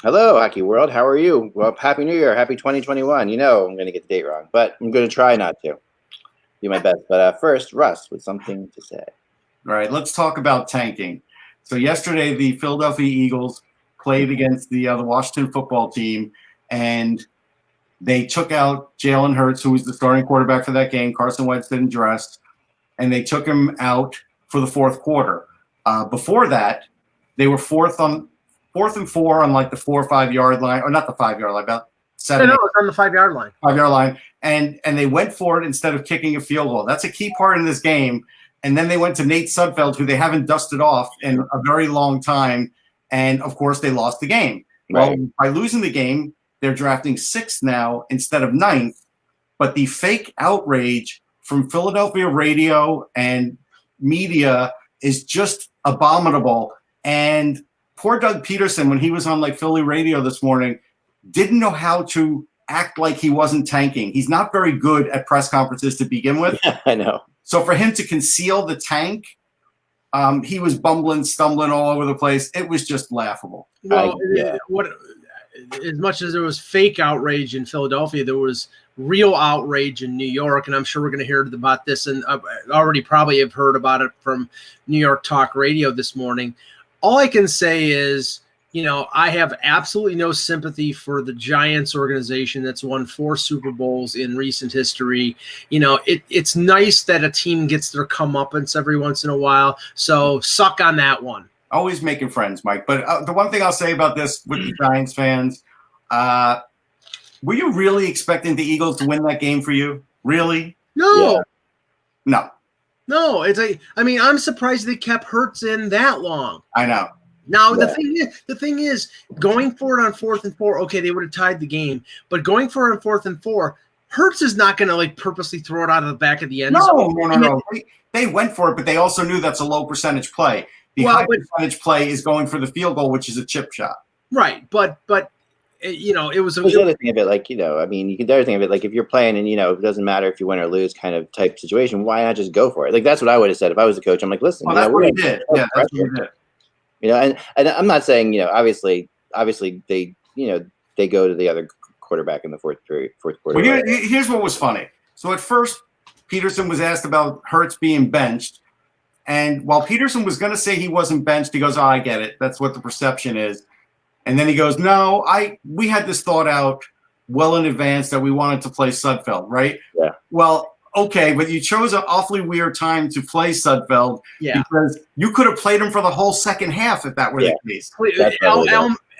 Hello, Hockey World. How are you? Well, Happy New Year. Happy 2021. You know I'm going to get the date wrong, but I'm going to try not to. Do my best. But first, Russ with something to say. All right, let's talk about tanking. So yesterday, the Philadelphia Eagles played against the Washington football team, and they took out Jalen Hurts, who was the starting quarterback for that game. Carson Wentz didn't dress, and they took him out for the fourth quarter. Before that, they were fourth and 4 on like the 4 or 5 yard line, or not the 5 yard line, about 7. No, it's on the 5 yard line. 5 yard line, and they went for it instead of kicking a field goal. That's a key part in this game. And then they went to Nate Sudfeld, who they haven't dusted off in a very long time, and of course they lost the game. Right. Well, by losing the game, they're drafting 6th now instead of 9th. But the fake outrage from Philadelphia radio and media is just abominable. And poor Doug Peterson, when he was on like Philly radio this morning, didn't know how to act like he wasn't tanking. He's not very good at press conferences to begin with. Yeah, I know. So for him to conceal the tank, he was bumbling, stumbling all over the place. It was just laughable. Well, as much as there was fake outrage in Philadelphia, there was real outrage in New York, and I'm sure we're going to hear about this, and already probably have heard about it from New York Talk Radio this morning. All I can say is, I have absolutely no sympathy for the Giants organization that's won 4 Super Bowls in recent history. It's nice that a team gets their comeuppance every once in a while. So suck on that one. Always making friends, Mike. But the one thing I'll say about this with the Giants fans, were you really expecting the Eagles to win that game for you? Really? No. Yeah. No. I'm surprised they kept Hurts in that long. I know. Now, the thing is, going for it on 4th and 4, okay, they would have tied the game. But going for it on 4th and 4, Hurts is not going to purposely throw it out of the back of the end zone. No. They went for it, but they also knew that's a low percentage play. The high percentage play is going for the field goal, which is a chip shot. Right, but it was the other thing of it, like, you can the other thing of it, like, if you're playing and, it doesn't matter if you win or lose kind of type situation, why not just go for it? Like, that's what I would have said if I was the coach. I'm like, listen, that's what he did. Yeah, that's what he did. And I'm not saying, obviously they go to the other quarterback in the fourth quarter. Well, here's what was funny. So at first, Peterson was asked about Hurts being benched. And while Peterson was going to say he wasn't benched, he goes, I get it. That's what the perception is. And then he goes, no, we had this thought out well in advance that we wanted to play Sudfeld, right? Yeah. Well, okay, but you chose an awfully weird time to play Sudfeld because you could have played him for the whole second half if that were the case.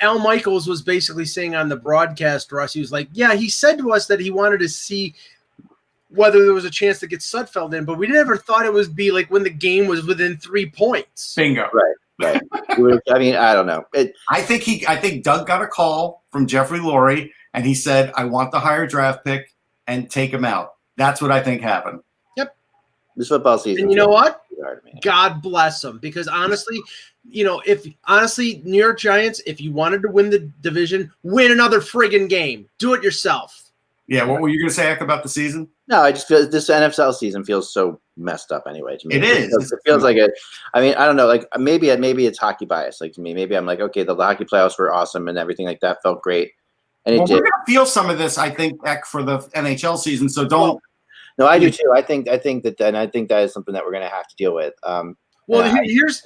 Al Michaels was basically saying on the broadcast, Russ, he was like, he said to us that he wanted to see whether there was a chance to get Sudfeld in, but we never thought it would be like when the game was within 3 points. Bingo. Right. I don't know. I think Doug got a call from Jeffrey Lurie, and he said, I want the higher draft pick and take him out. That's what I think happened. Yep. This football season. And you know what? God bless them. Because honestly, New York Giants, if you wanted to win the division, win another friggin' game. Do it yourself. Yeah, what were you going to say, Eck, about the season? No, I just feel this NFL season feels so messed up anyway to me. It is. It feels like I don't know. Like maybe it's hockey bias. Like to me, maybe I'm like, okay, the hockey playoffs were awesome and everything like that felt great. And we're going to feel some of this, I think, Eck, for the NHL season. So don't. No, I do too. I think that is something that we're going to have to deal with. Here's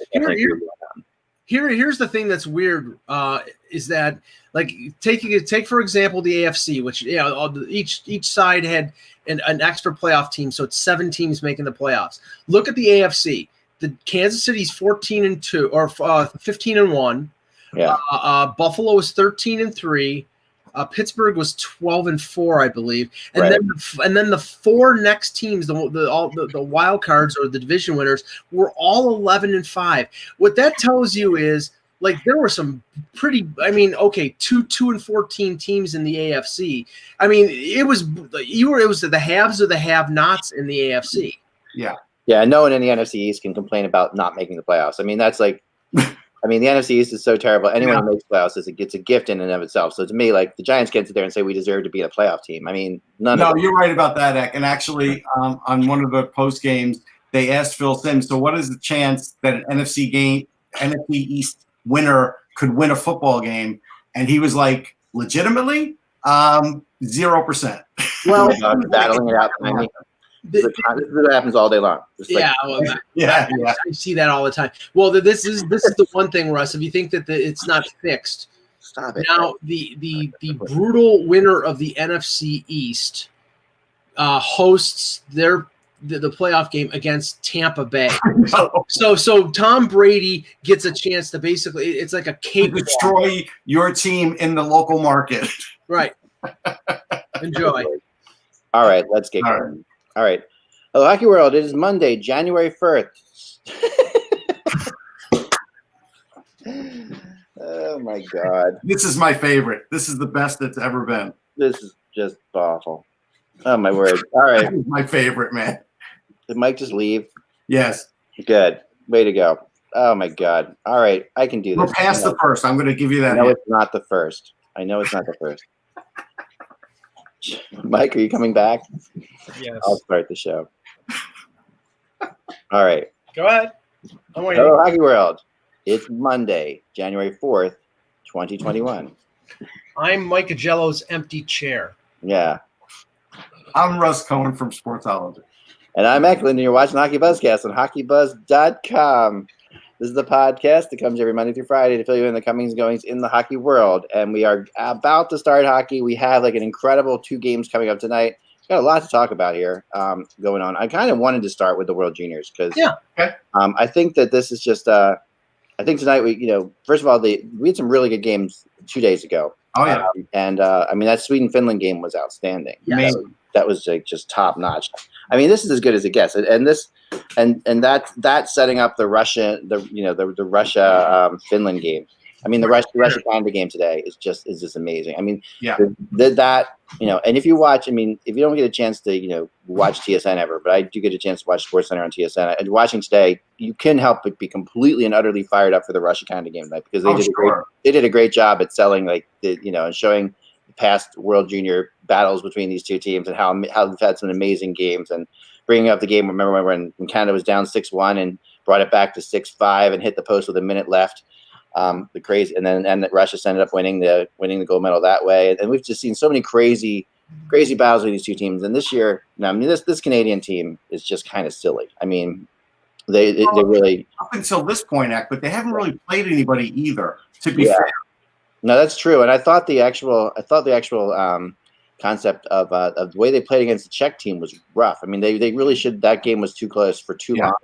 the thing that's weird is that, like, take for example the AFC, which each side had an extra playoff team, so it's 7 teams making the playoffs. Look at the AFC. The Kansas City's 14-2 or 15-1. Yeah. Buffalo is 13-3. Pittsburgh was 12-4, I believe, and then the 4 next teams, the wild cards or the division winners, were all 11-5. What that tells you is, like, there were some pretty. I mean, okay, 2-14 teams in the AFC. I mean, it was the haves or the have-nots in the AFC. Yeah. Yeah. No one in the NFC East can complain about not making the playoffs. I mean, that's like. I mean, the NFC East is so terrible. Anyone who makes playoffs gets a gift in and of itself. So to me, like, the Giants can't sit there and say we deserve to be a playoff team. I mean, No, you're right about that, Eck. And actually, on one of the post games, they asked Phil Simms, so what is the chance that an NFC East winner could win a football game? And he was like, legitimately, 0%. Well, battling it out. I mean, this is what happens all day long. I see that all the time. Well, this is the one thing, Russ. If you think that it's not fixed, stop it. Now the brutal winner of the NFC East hosts the playoff game against Tampa Bay. So Tom Brady gets a chance to basically, it's like a cake destroy your team in the local market. Right. Enjoy. All right, let's get going. All right. Hello, Hockey World. It is Monday, January 1st. Oh, my God. This is my favorite. This is the best that's ever been. This is just awful. Oh, my word. All right. This is my favorite, man. Did Mike just leave? Yes. Good. Way to go. Oh, my God. All right. I can do this. We're past the first. I'm going to give you that. I know it's not the first. Mike, are you coming back? Yes. I'll start the show. All right. Go ahead. I'm waiting. Hello, Hockey World. It's Monday, January 4th, 2021. I'm Mike Agello's empty chair. Yeah. I'm Russ Cohen from Sportsology. And I'm Eklund, and you're watching HockeyBuzzcast on HockeyBuzz.com. This is the podcast that comes every Monday through Friday to fill you in the comings and goings in the hockey world. And we are about to start hockey. We have like an incredible 2 games coming up tonight. We've got a lot to talk about here going on. I kind of wanted to start with the World Juniors because I think that this is just I think tonight first of all, we had some really good games 2 days ago. Oh, yeah. I mean, that Sweden-Finland game was outstanding. Yes. That was like just top notch. I mean, this is as good as it gets. And that's setting up the Russia Finland game. I mean, the Russia Canada game today is just amazing. I mean, and if you watch, I mean, if you don't get a chance to watch TSN ever, but I do get a chance to watch SportsCenter on TSN. And watching today, you can help but be completely and utterly fired up for the Russia Canada game tonight because they did a great job at selling and showing past World Junior battles between these two teams and how they've had some amazing games and bringing up the game. Remember when Canada was down 6-1 and brought it back to 6-5 and hit the post with a minute left. The crazy, and that Russia ended up winning the gold medal that way. And we've just seen so many crazy battles with these two teams. And this year, this Canadian team is just kind of silly. I mean, they really up until this point, but they haven't really played anybody either. To be fair. No, that's true. And I thought the actual concept of the way they played against the Czech team was rough. I mean, they really should. That game was too close for too long.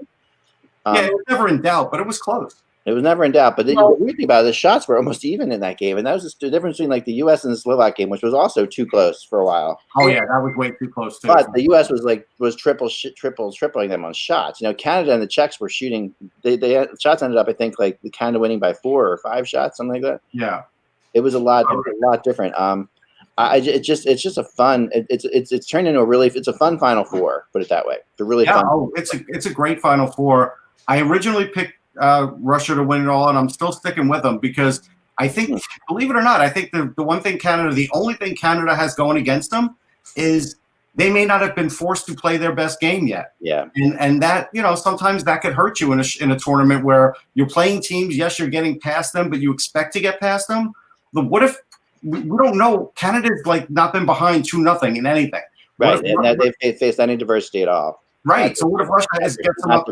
It was never in doubt, but it was close. It was never in doubt. But the weird thing about it, the shots were almost even in that game, and that was just the difference between like the U.S. and the Slovak game, which was also too close for a while. Oh yeah, that was way too close too. But the U.S. was tripling them on shots. Canada and the Czechs were shooting. They had, shots ended up, I think, like the Canada winning by 4 or 5 shots, something like that. Yeah, it was a lot different. It's just a fun. It's turned into it's a fun Final Four. Put it that way. It's a really fun. Oh, it's a great Final Four. I originally picked Russia to win it all, and I'm still sticking with them because I think, believe it or not, I think the only thing Canada has going against them is they may not have been forced to play their best game yet. Yeah, and that sometimes that could hurt you in a tournament where you're playing teams. Yes, you're getting past them, but you expect to get past them. But what if we don't know? Canada's like not been behind 2-0 in anything, right? And they've faced any diversity at all. Right. So what if Russia gets them up?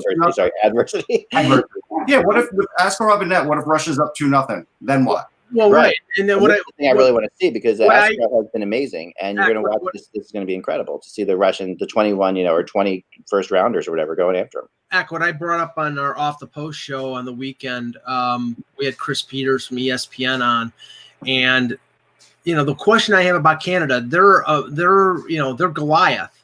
Adversity. Yeah. What if with Askarov and net? What if Russia's up 2-0? Then what? Well, right. And then I really want to see because Askarov has been amazing, and you're going to watch this. This is going to be incredible to see the Russian, the 21, or 20 first rounders or whatever going after him. What I brought up on our Off the Post show on the weekend, we had Chris Peters from ESPN on, and the question I have about Canada, they're Goliath,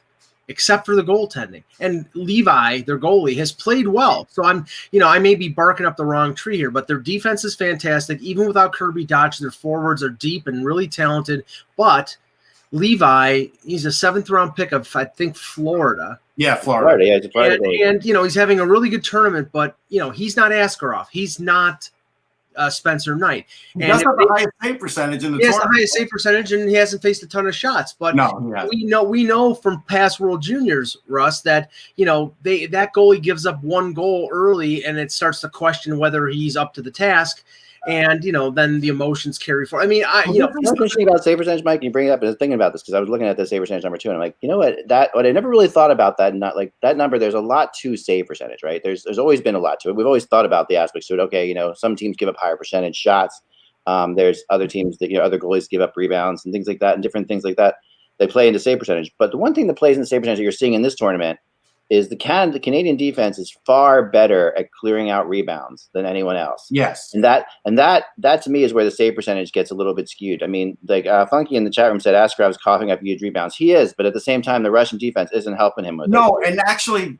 except for the goaltending. And Levi, their goalie, has played well. So I may be barking up the wrong tree here, but their defense is fantastic. Even without Kirby Dodge, their forwards are deep and really talented. But Levi, he's a 7th round pick of, I think, Florida. Yeah, Florida. Yeah, Florida. And he's having a really good tournament, but he's not Askarov. He's not Spencer Knight. He does have the highest save percentage in the tournament. He has the highest save percentage, and he hasn't faced a ton of shots. But we know from past World Juniors, Russ, that that goalie gives up 1 goal early, and it starts to question whether he's up to the task. and then the emotions carry forward. I mean, what's interesting about save percentage, Mike, and you bring it up, and I was thinking about this because I was looking at the save percentage number 2, and I'm like, what I never really thought about that, not like that number. There's a lot to save percentage, right? There's always been a lot to it. We've always thought about the aspects to it. Okay, some teams give up higher percentage shots. There's other teams that other goalies give up rebounds and things like that, and different things like that. They play into save percentage. But the one thing that plays in save percentage that you're seeing in this tournament is the Canadian defense is far better at clearing out rebounds than anyone else. Yes. And that to me is where the save percentage gets a little bit skewed. I mean, like Funky in the chat room said Askarov's coughing up huge rebounds. He is, but at the same time, the Russian defense isn't helping him with it. No, and actually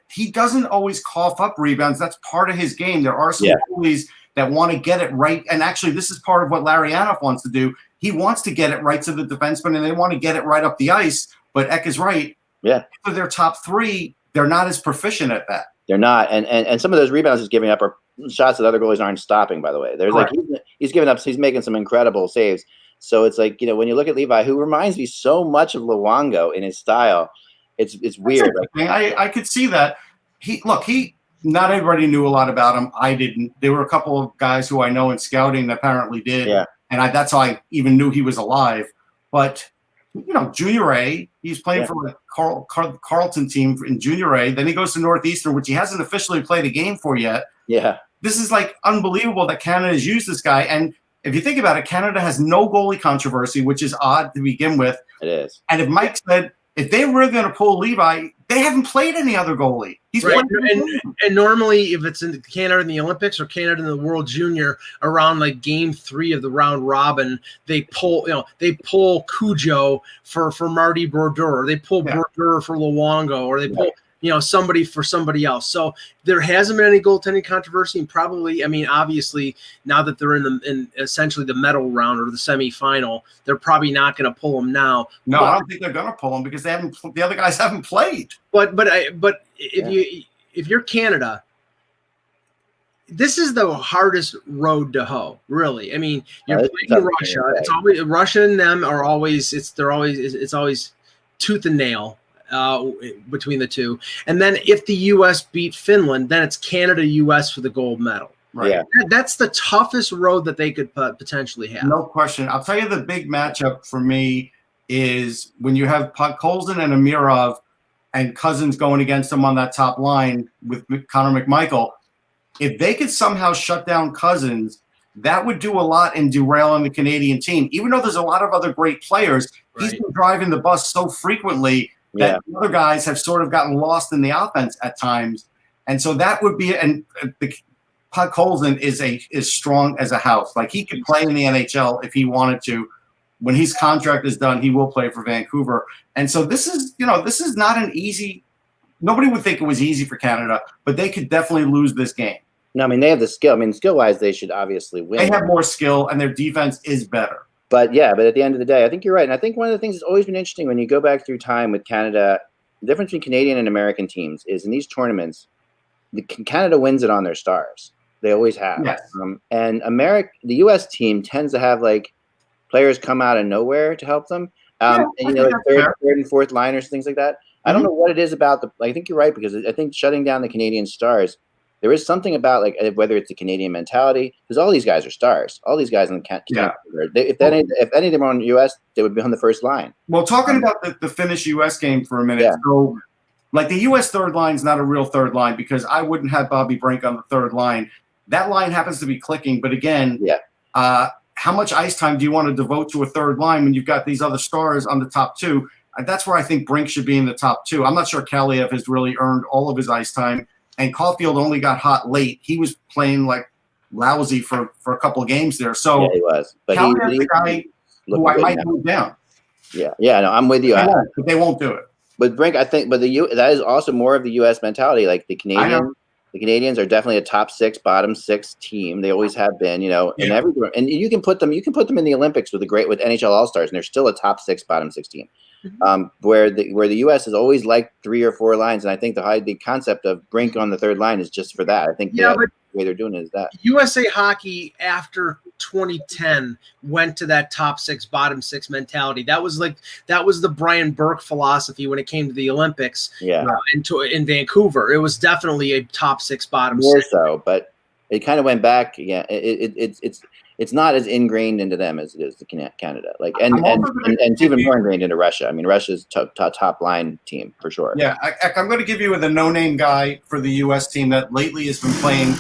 he doesn't always cough up rebounds. That's part of his game. There are some goalies that want to get it right. And actually, this is part of what Larry Anoff wants to do. He wants to get it right to the defenseman, and they want to get it right up the ice. But Eck is right. Yeah. For their top 3, they're not as proficient at that. They're not. And some of those rebounds he's giving up are shots that other goalies aren't stopping, by the way. There's like he's giving up, he's making some incredible saves. So it's like, when you look at Levi, who reminds me so much of Luongo in his style, it's weird. I could see that. Not everybody knew a lot about him. I didn't. There were a couple of guys who I know in scouting that apparently did. Yeah. And that's how I even knew he was alive. But, Junior A, he's playing for a Carleton team in Junior A. Then he goes to Northeastern, which he hasn't officially played a game for yet. Yeah. This is like unbelievable that Canada has used this guy. And if you think about it, Canada has no goalie controversy, which is odd to begin with. It is. And if Mike said, if they were going to pull Levi, they haven't played any other goalie. He's right. And normally, if it's in Canada in the Olympics or Canada in the World Junior, around like Game 3 of the round robin, they pull Cujo for Marty Brodeur, or they pull Brodeur for Luongo, or they pull somebody for somebody else. So there hasn't been any goaltending controversy, and probably, obviously, now that they're in essentially the medal round or the semifinal, they're probably not going to pull them now. No, I don't think they're going to pull them because the other guys haven't played. But if you're Canada, this is the hardest road to hoe, really. I mean, you're playing Russia. It's always Russia and them are always it's always tooth and nail between the two. And then if the U.S. beat Finland, then it's Canada-U.S. for the gold medal. Right. Yeah. That's the toughest road that they could potentially have. No question. I'll tell you the big matchup for me is when you have Podkolzin and Amirov and Cousins going against them on that top line with Connor McMichael. If they could somehow shut down Cousins, that would do a lot in derailing the Canadian team. Even though there's a lot of other great players, he's been driving the bus so frequently that the other guys have sort of gotten lost in the offense at times. And so that would be – and Podkolzin is strong as a house. Like, he could play in the NHL if he wanted to. When his contract is done, he will play for Vancouver. And so this is not an easy – nobody would think it was easy for Canada, but they could definitely lose this game. No, I mean, they have the skill. I mean, skill-wise, they should obviously win. They have more skill, and their defense is better. But at the end of the day, I think you're right. And I think one of the things that's always been interesting when you go back through time with Canada, the difference between Canadian and American teams is in these tournaments, Canada wins it on their stars. They always have. Yes. And the U.S. team tends to have like players come out of nowhere to help them. And like third and fourth liners, things like that. I don't know what it is about I think you're right, because I think shutting down the Canadian stars, there is something about like whether it's the Canadian mentality, because all these guys are stars. All these guys in the if any of them were on the U.S., they would be on the first line. Well, talking about the Finnish U.S. game for a minute. Yeah. So, like, the U.S. third line is not a real third line because I wouldn't have Bobby Brink on the third line. That line happens to be clicking, but again, how much ice time do you want to devote to a third line when you've got these other stars on the top two? That's where I think Brink should be in the top two. I'm not sure Kaliev has really earned all of his ice time. And Caulfield only got hot late. He was playing like lousy for a couple of games there. So he was. But he's the guy who I might move down. Yeah, no, I'm with you. But they won't do it. But Brink, I think, that is also more of the U.S. mentality. Like the Canadians are definitely a top 6, bottom 6 team. They always have been, and everywhere. And you can put them in the Olympics with NHL All-Stars, and they're still a top 6, bottom 6 team. Where the U.S. is always like 3 or 4 lines, and I think the concept of Brink on the third line is just for that. I think but the way they're doing it is that USA Hockey after 2010 went to that top 6, bottom 6 mentality. That was the Brian Burke philosophy when it came to the Olympics. Yeah, in Vancouver, it was definitely a top 6, bottom more 6. so, but it kind of went back. Yeah, it's not as ingrained into them as it is to Canada. Like, and it's even more ingrained into Russia. I mean, Russia's top line team for sure. Yeah, I'm going to give you the no-name guy for the U.S. team that lately has been playing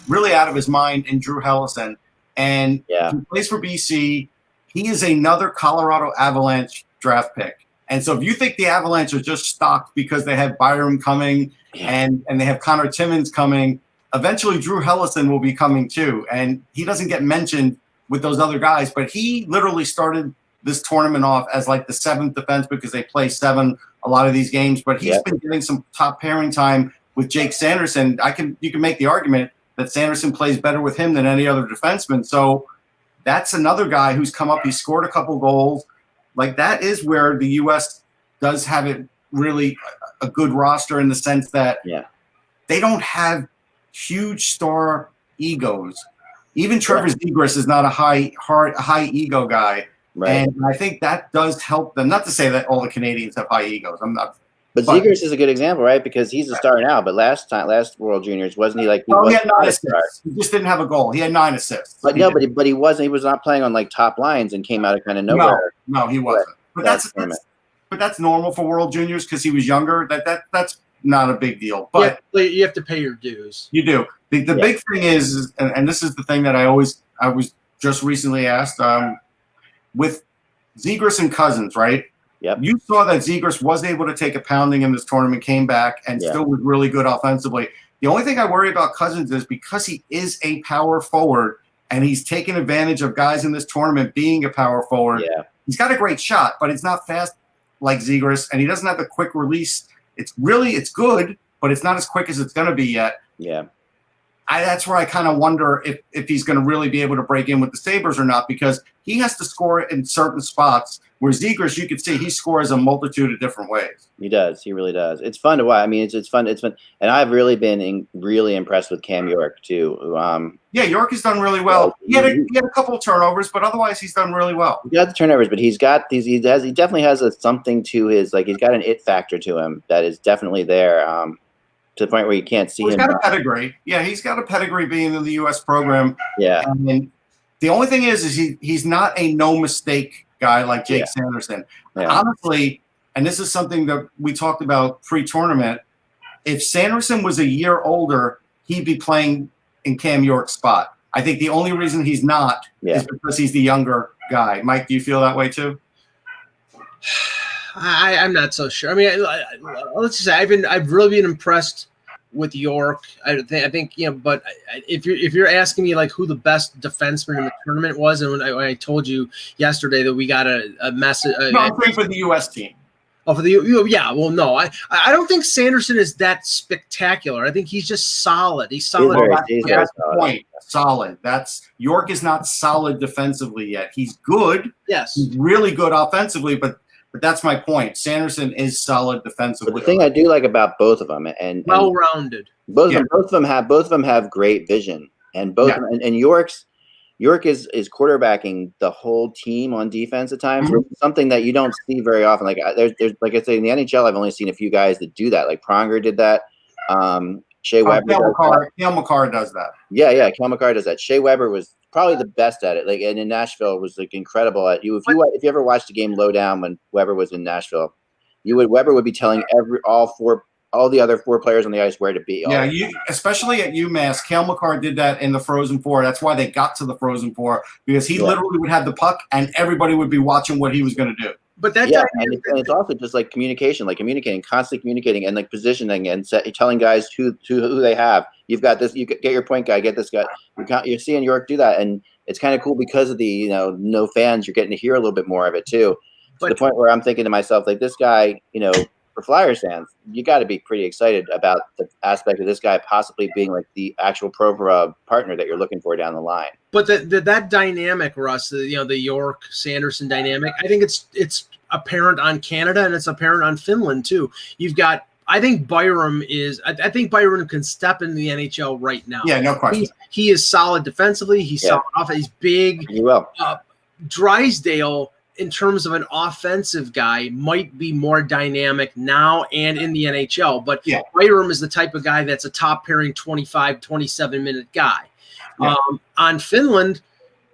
really out of his mind in Drew Hellison, and he plays for BC. He is another Colorado Avalanche draft pick. And so if you think the Avalanche are just stocked because they have Byram coming and they have Connor Timmins coming, eventually Drew Hellison will be coming too. And he doesn't get mentioned with those other guys, but he literally started this tournament off as like the seventh defense because they play 7 a lot of these games. But he's been getting some top pairing time with Jake Sanderson. You can make the argument that Sanderson plays better with him than any other defenseman. So that's another guy who's come up. He scored a couple goals. Like, that is where the U.S. does have it really a good roster in the sense that they don't have huge star egos. Even Trevor Zegras is not a high ego guy. Right. And I think that does help them. Not to say that all the Canadians have high egos. But Zegras is a good example, right? Because he's a star now. But last World Juniors, wasn't he like? He had 9 assists. He just didn't have a goal. He had 9 assists. But he wasn't. He was not playing on like top lines and came out of kind of nowhere. No, he wasn't. But that's normal for World Juniors because he was younger. That's not a big deal. But you have to pay your dues. You do. The big thing is, and this is the thing that I was just recently asked with Zegras and Cousins, right? Yep. You saw that Zegras was able to take a pounding in this tournament, came back, and still was really good offensively. The only thing I worry about Cousins is because he is a power forward and he's taken advantage of guys in this tournament being a power forward. Yeah. He's got a great shot, but it's not fast like Zegras, and he doesn't have the quick release. It's good, but it's not as quick as it's going to be yet. Yeah. That's where I kind of wonder if he's going to really be able to break in with the Sabres or not, because he has to score in certain spots where Zegras, you can see he scores a multitude of different ways. He does. He really does. It's fun to watch. I mean, it's fun. It's fun. And I've really been really impressed with Cam York too. York has done really well. He had a couple of turnovers, but otherwise he's done really well. He got the turnovers, but he's got these. He definitely has something to his, like, he's got an it factor to him that is definitely there. To the point where you can't see him. He's got a pedigree. Yeah, he's got a pedigree being in the U.S. program. Yeah. And the only thing is he's not a no mistake guy like Jake Sanderson. Yeah. Honestly, and this is something that we talked about pre-tournament, if Sanderson was a year older, he'd be playing in Cam York's spot. I think the only reason he's not is because he's the younger guy. Mike, do you feel that way too? I'm not so sure. I mean, let's just say I've really been impressed with York. I think but if you're asking me like who the best defenseman in the tournament was, and when I told you yesterday that we got a message. No, I'm saying for the U.S. team. Oh, for the well, no, I don't think Sanderson is that spectacular. I think he's just solid. He's solid. That's the point. Solid. York is not solid defensively yet. He's good. Yes, he's really good offensively, but that's my point. Sanderson is solid defensively. But the thing I do like about both of them, and well-rounded. Both of them have great vision, and and York is quarterbacking the whole team on defense at times. Mm-hmm. Something that you don't see very often. Like there's like I say in the NHL, I've only seen a few guys that do that. Like Pronger did that. Shea Weber. Cale Makar does that. Yeah, Cale Makar does that. Shea Weber was probably the best at it. Like, and in Nashville was like incredible at you. If you ever watched a game low down when Weber was in Nashville, Weber would be telling all the other 4 players on the ice where to be. Especially at UMass, Cale Makar did that in the Frozen Four. That's why they got to the Frozen Four, because he literally would have the puck and everybody would be watching what he was going to do. But and it's also just like communication, constantly communicating, and like positioning and telling guys who they have. You've got this. You get your point guy. Get this guy. You're seeing York do that, and it's kind of cool because of the no fans. You're getting to hear a little bit more of it too. To the point where I'm thinking to myself, like, this guy, for Flyers fans, you got to be pretty excited about the aspect of this guy possibly being like the actual pro partner that you're looking for down the line. But that dynamic, Russ, the York Sanderson dynamic, I think it's apparent on Canada and it's apparent on Finland too. You've got, I think Byram can step into the NHL right now. Yeah, no question. He is solid defensively. He's solid off. He's big. He will. Drysdale, in terms of an offensive guy, might be more dynamic now and in the NHL. But Byram is the type of guy that's a top pairing 25, 27-minute guy. Yeah. On Finland,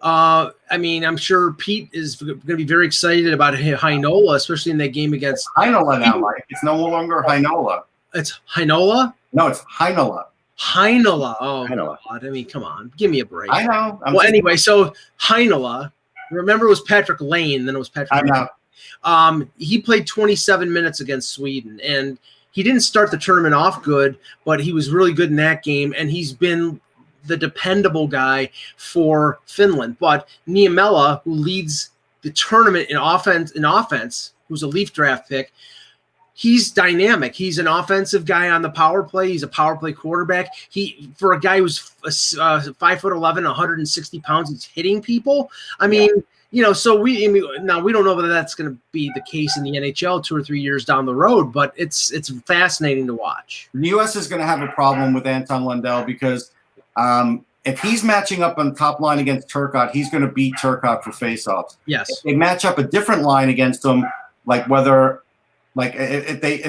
I mean, I'm sure Pete is going to be very excited about Heinola, especially in that game against Heinola now, Mike. It's no longer Heinola. It's Heinola. No, it's Heinola. Heinola. Oh, Heinola. God. I mean, come on. Give me a break. I know. Anyway, so Heinola, remember it was Patrick Lane, then it was Patrick I know. Lane. He played 27 minutes against Sweden, and he didn't start the tournament off good, but he was really good in that game, and he's been the dependable guy for Finland. But Niemela, who leads the tournament in offense, who's a Leaf draft pick, he's dynamic. He's an offensive guy on the power play. He's a power play quarterback. For a guy who's 5'11", 160 pounds, he's hitting people. I mean, so we don't know whether that's going to be the case in the NHL 2 or 3 years down the road, but it's fascinating to watch. The U.S. is going to have a problem with Anton Lundell because if he's matching up on the top line against Turcotte, he's going to beat Turcotte for faceoffs. Yes. If they match up a different line against him, if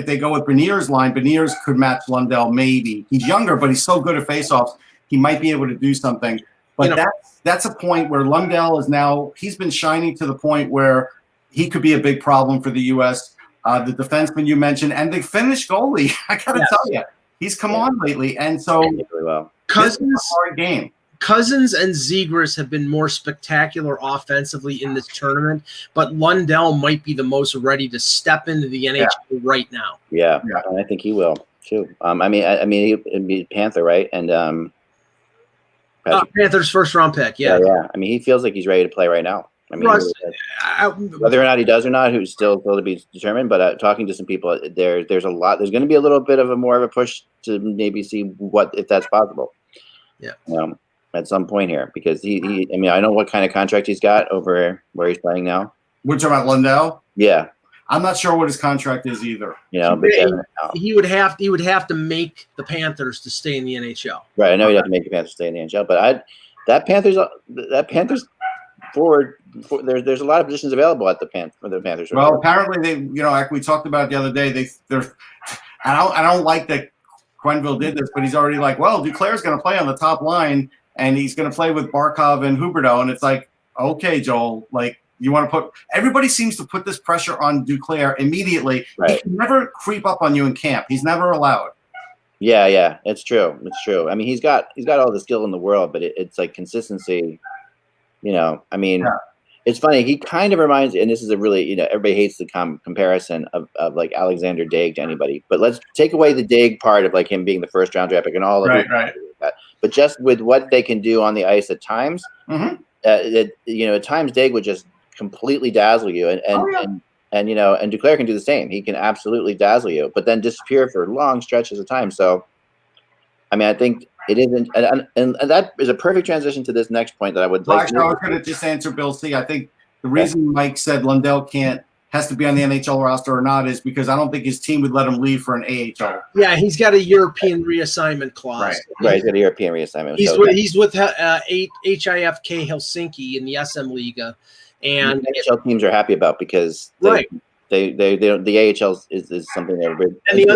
they go with Beniers' line, Beniers could match Lundell maybe. He's younger, but he's so good at faceoffs, he might be able to do something. But that's a point where Lundell is now – he's been shining to the point where he could be a big problem for the U.S. The defenseman you mentioned and the Finnish goalie, I got to tell you, he's come on lately. And so really well. This is a hard game. Cousins and Zegras have been more spectacular offensively in this tournament, but Lundell might be the most ready to step into the NHL right now. Yeah, and I think he will too. I mean, he'd be Panther, right? And Panthers first round pick. Yeah. I mean, he feels like he's ready to play right now. I mean, Russ, whether or not he does or not, who's still to be determined. But talking to some people, there's a lot. There's going to be a little bit of more of a push to maybe see if that's possible. Yeah. At some point here, because I mean, I know what kind of contract he's got over where he's playing now. We're talking about Lundell? Yeah. I'm not sure what his contract is either. But he would have to make the Panthers to stay in the NHL. Right. I know he'd have to make the Panthers stay in the NHL, but that Panthers forward. There's a lot of positions available at the Panthers. Well, apparently they, like we talked about the other day, I don't like that Quenneville did this, but he's already like, well, Duclair's going to play on the top line, and he's going to play with Barkov and Huberdeau, and it's like, okay, Joel, like you want to put – everybody seems to put this pressure on Duclair immediately. Right. He can never creep up on you in camp. He's never allowed. Yeah, it's true. It's true. I mean, he's got all the skill in the world, but it's like consistency. I mean, It's funny. He kind of reminds, and this is a really, everybody hates the comparison of like Alexander Daig to anybody, but let's take away the Daig part of like him being the first round draft pick and all of right. that. But just with what they can do on the ice at times, at times Daig would just completely dazzle you, and Duclair can do the same. He can absolutely dazzle you, but then disappear for long stretches of time. So, I mean, I think it isn't, and that is a perfect transition to this next point that I would like. Actually, I was going to just answer Bill C. I think the reason Mike said Lundell has to be on the NHL roster or not is because I don't think his team would let him leave for an AHL. Yeah, he's got a European reassignment clause. Right, he's got a European reassignment. He's with HIFK Helsinki in the SM Liga, and the NHL teams are happy about because they don't, the AHL is something they're and the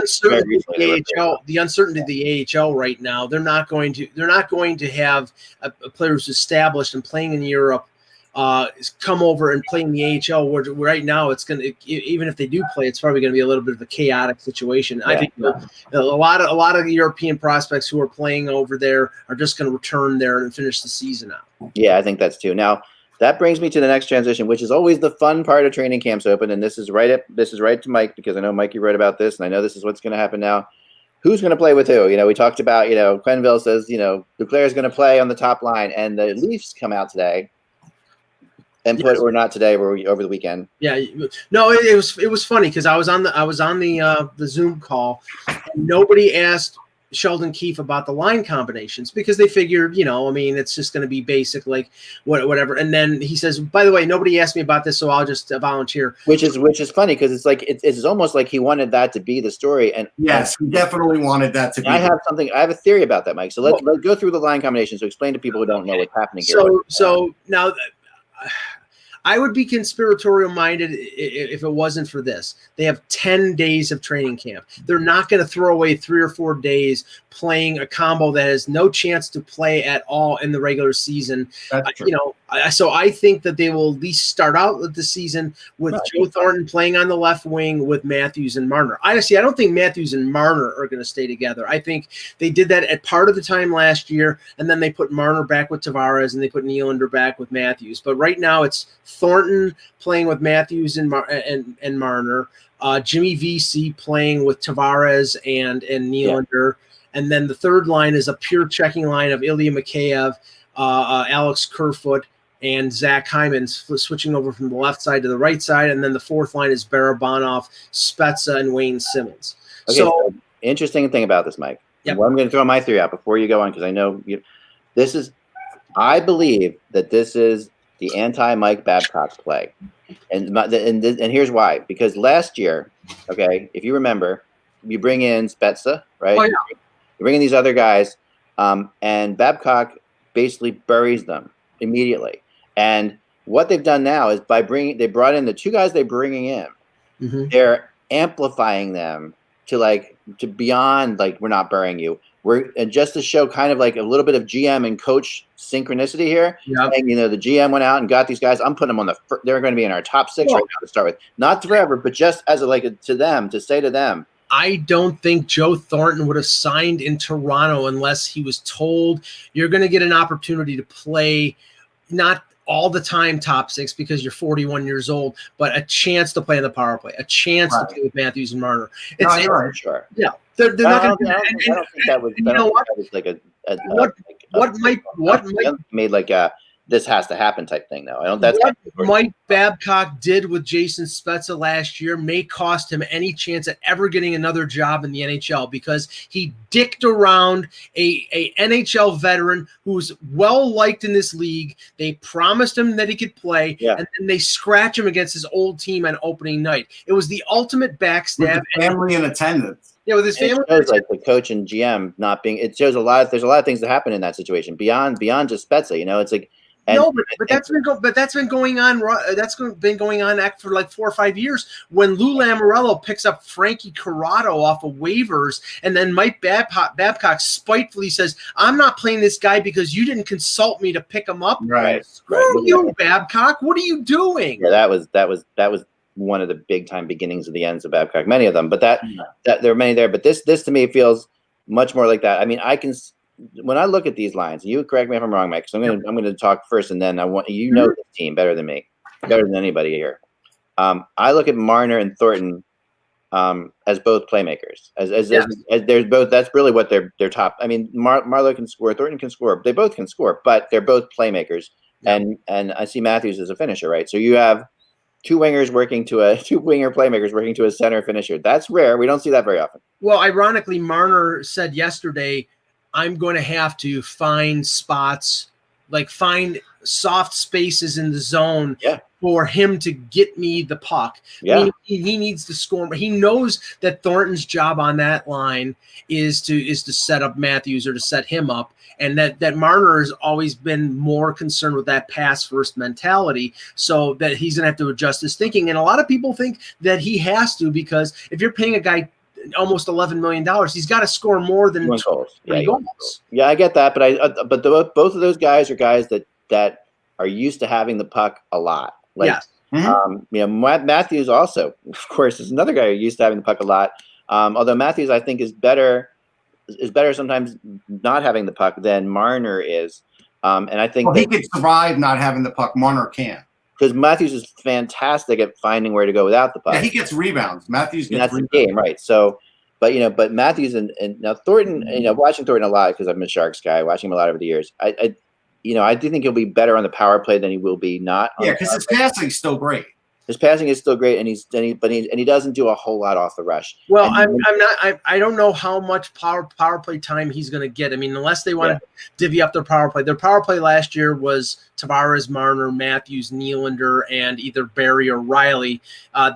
uncertainty of the AHL right now. They're not going to have a player who's established and playing in Europe come over and play in the AHL. Where right now it's going to, even if they do play, it's probably going to be a little bit of a chaotic situation. I think a lot of European prospects who are playing over there are just going to return there and finish the season out. Yeah, I think that's too. Now, that brings me to the next transition, which is always the fun part of training camps open, and this is right to Mike, because I know Mike, you wrote about this, and I know this is what's going to happen now. Who's going to play with who? We talked about, Quenneville says, Duclair is going to play on the top line, and the Leafs come out today and or not today, or over the weekend. Yeah, no, it was funny because I was on the Zoom call, and nobody asked Sheldon Keefe about the line combinations because they figured, it's just going to be basic, like whatever. And then he says, by the way, nobody asked me about this, so I'll just volunteer. Which is funny because it's like it's almost like he wanted that to be the story. And yes, he definitely wanted that to be. I have a theory about that, Mike. So let's go through the line combinations to explain to people who don't know what's happening here. So now I would be conspiratorial minded if it wasn't for this. They have 10 days of training camp. They're not going to throw away 3 or 4 days playing a combo that has no chance to play at all in the regular season. That's true. So I think that they will at least start out the season with Joe Thornton playing on the left wing with Matthews and Marner. Honestly, I don't think Matthews and Marner are going to stay together. I think they did that at part of the time last year, and then they put Marner back with Tavares and they put Nylander back with Matthews. But right now it's Thornton playing with Matthews and Marner, Jimmy Vesey playing with Tavares and Nylander. Yeah. And then the third line is a pure checking line of Ilya Mikheyev, Alex Kerfoot, and Zach Hyman switching over from the left side to the right side. And then the fourth line is Barabanov, Spezza, and Wayne Simmons. Okay, so interesting thing about this, Mike. Yep. Well, I'm going to throw my theory out before you go on because I know I believe that this is the anti-Mike Babcock play. And here's why. Because last year, okay, if you remember, you bring in Spezza, right? Oh, yeah. You bring in these other guys, and Babcock basically buries them immediately. And what they've done now is they brought in the 2 guys they're bringing in. Mm-hmm. They're amplifying them to beyond we're not burying you. And just to show kind of like a little bit of GM and coach synchronicity here. Yep. And, the GM went out and got these guys. I'm putting them on they're going to be in our top 6 right now to start with. Not forever, but just as to say to them. I don't think Joe Thornton would have signed in Toronto unless he was told you're going to get an opportunity to play, not all the time top 6 because you're 41 years old, but a chance to play in the power play, a chance to play with Matthews and Marner. You're sure. Yeah, they're not going to. I don't think that was. What might made this has to happen type thing though. I don't. That's what Mike Babcock did with Jason Spezza last year may cost him any chance at ever getting another job in the NHL because he dicked around a NHL veteran who's well liked in this league. They promised him that he could play, and then they scratch him against his old team on opening night. It was the ultimate backstab. With his family in attendance. Yeah, with his family. It shows the coach and GM not being. It shows there's a lot of things that happen in that situation beyond just Spezza. It's like. But that's been going on. That's been going on for 4 or 5 years. When Lou Lamoriello picks up Frankie Corrado off of waivers, and then Mike Babcock spitefully says, "I'm not playing this guy because you didn't consult me to pick him up." Right. Screw you, Babcock. What are you doing? Yeah, that was one of the big time beginnings of the ends of Babcock. Many of them, but that there are many there. But this to me feels much more like that. I mean, when I look at these lines, you correct me if I'm wrong, Mike. So I'm going to talk first, and then I want this team better than me, better than anybody here. I look at Marner and Thornton as both playmakers. As there's both. That's really what they're top. I mean, Marlowe can score, Thornton can score. They both can score, but they're both playmakers. Yeah. And I see Matthews as a finisher, right? So you have two winger playmakers working to a center finisher. That's rare. We don't see that very often. Well, ironically, Marner said yesterday, I'm going to have to find spots, find soft spaces in the zone for him to get me the puck. Yeah. He needs to score. He knows that Thornton's job on that line is to set up Matthews or to set him up. And that Marner has always been more concerned with that pass first mentality, so that he's going to have to adjust his thinking. And a lot of people think that he has to, because if you're paying a guy almost $11 million, he's got to score more than 20 goals. Yeah, I get that, but both of those guys are guys that are used to having the puck a lot. Yes. Matthews also, of course, is another guy who's used to having the puck a lot. Although Matthews, I think, is better sometimes not having the puck than Marner is. And I think he could survive not having the puck. Marner can't. Because Matthews is fantastic at finding where to go without the puck. Yeah, he gets rebounds. Matthews gets that's rebounds. The game, right? So, but Matthews and now Thornton, watching Thornton a lot because I'm a Sharks guy, watching him a lot over the years. I do think he'll be better on the power play than he will be not. Yeah, because his passing's still great. His passing is still great, and he doesn't do a whole lot off the rush. Well, And I don't know how much power play time he's going to get. I mean, unless they want to divvy up their power play. Their power play last year was Tavares, Marner, Matthews, Nylander, and either Barry or Riley.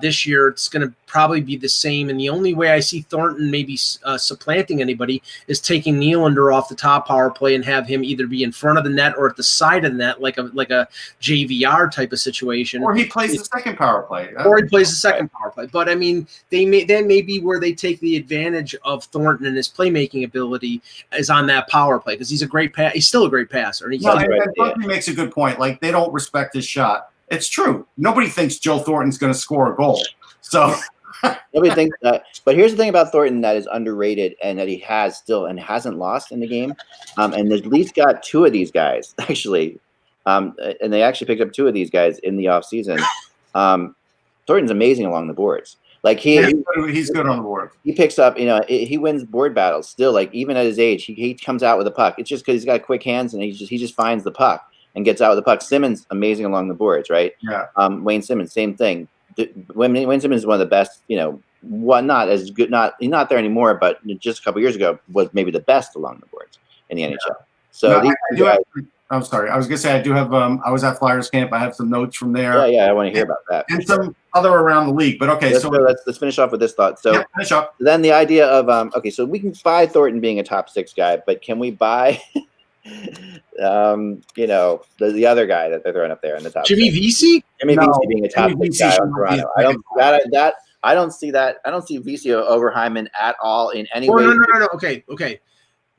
This year, it's going to probably be the same. And the only way I see Thornton maybe supplanting anybody is taking Nylander off the top power play and have him either be in front of the net or at the side of the net, like a JVR type of situation. Or he plays the second power play. Or he plays the second power play. But, I mean, that may be where they take the advantage of Thornton and his playmaking ability is on that power play because he's still a great passer. And Thornton makes a good point. Like, they don't respect his shot. It's true. Nobody thinks Joe Thornton's going to score a goal. So nobody thinks that. But here's the thing about Thornton that is underrated and that he has still and hasn't lost in the game. And at least got two of these guys, actually. And they actually picked up two of these guys in the offseason. Thornton's amazing along the boards. Like he's good on the board. He picks up, he wins board battles still. Like even at his age, he comes out with a puck. It's just because he's got quick hands and he just finds the puck and gets out with the puck. Simmons amazing along the boards, right? Yeah. Wayne Simmons, same thing. Wayne Simmons is one of the best. Not as good. He's not there anymore, but just a couple years ago was maybe the best along the boards in the NHL. So I'm sorry. I was gonna say I do have. I was at Flyers camp. I have some notes from there. Yeah. I want to hear about that. And some other around the league. But okay, let's finish off with this thought. So finish up. Then the idea of so we can buy Thornton being a top 6 guy, but can we buy, the other guy that they're throwing up there in the top? Jimmy Vesey? Jimmy Vesey being a top 6 guy on Toronto. I don't see that. I don't see Vesey over Hyman at all in any way. No. Okay.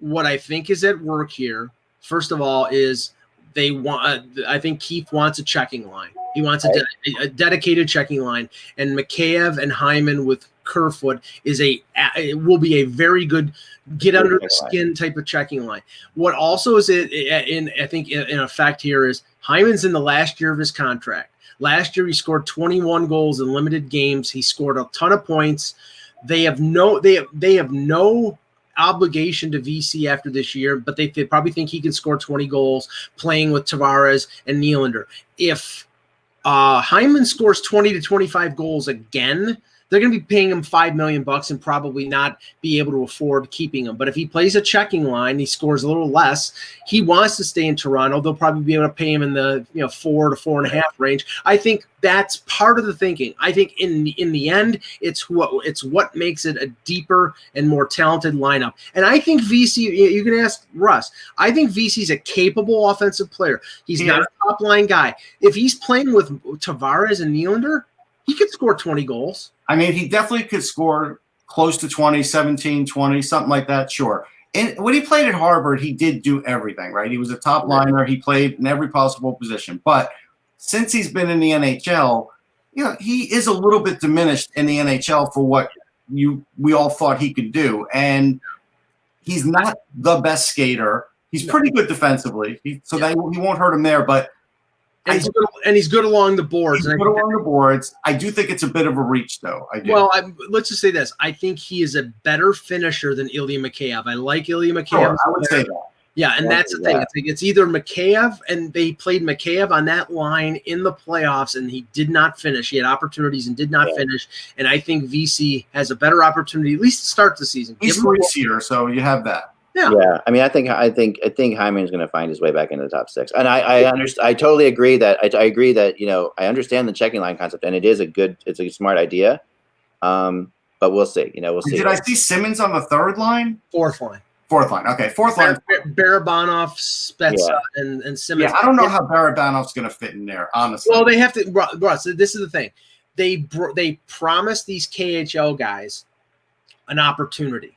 What I think is at work here. First of all, is they want. I think Keith wants a checking line. He wants a dedicated checking line, and Mikheyev and Hyman with Kerfoot will be a very good get under the skin type of checking line. What also is in effect here is Hyman's in the last year of his contract. Last year he scored 21 goals in limited games. He scored a ton of points. They have no obligation to VC after this year, but they probably think he can score 20 goals playing with Tavares and Nylander. If Hyman scores 20 to 25 goals again, they're going to be paying him $5 million and probably not be able to afford keeping him. But if he plays a checking line, he scores a little less. He wants to stay in Toronto. They'll probably be able to pay him in the 4 to 4.5 range. I think that's part of the thinking. I think in the end, it's what makes it a deeper and more talented lineup. And I think VC. You can ask Russ. I think VC's a capable offensive player. He's not a top line guy. If he's playing with Tavares and Nylander, he could score 20 goals. I mean, he definitely could score close to 20, 17, 20, something like that, sure. And when he played at Harvard, he did do everything, right? He was a top liner. He played in every possible position. But since he's been in the NHL, he is a little bit diminished in the NHL for what we all thought he could do. And he's not the best skater. He's pretty good defensively, so that he won't hurt him there. But he's good along the boards. I do think it's a bit of a reach, though. I do. Well, let's just say this. I think he is a better finisher than Ilya Mikheyev. I like Ilya Mikheyev. Sure, I would say that. Yeah, and that's the thing. It's either Mikheyev, and they played Mikheyev on that line in the playoffs, and he did not finish. He had opportunities and did not finish. And I think VC has a better opportunity, at least to start the season. He's greasier, so you have that. Yeah. I mean, I think Hyman's going to find his way back into the top 6, and I totally agree that I agree that I understand the checking line concept, and it's a smart idea, but we'll see. We'll see. Did I see Simmons on the third line? Fourth line. Okay, fourth line. Barabanov, Spezza, and Simmons. Yeah, I don't know how Barabanov's going to fit in there, honestly. Well, they have to. Russ, this is the thing. They promised these KHL guys an opportunity.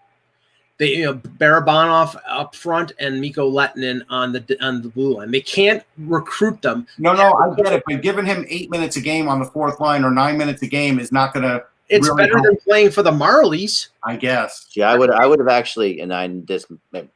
They, Barabanov up front and Mikko Lehtinen on the blue line. They can't recruit them. No, I get it, but giving him 8 minutes a game on the fourth line or 9 minutes a game is not going to. It's really better than playing for the Marlies, I guess. Yeah, I would have actually, and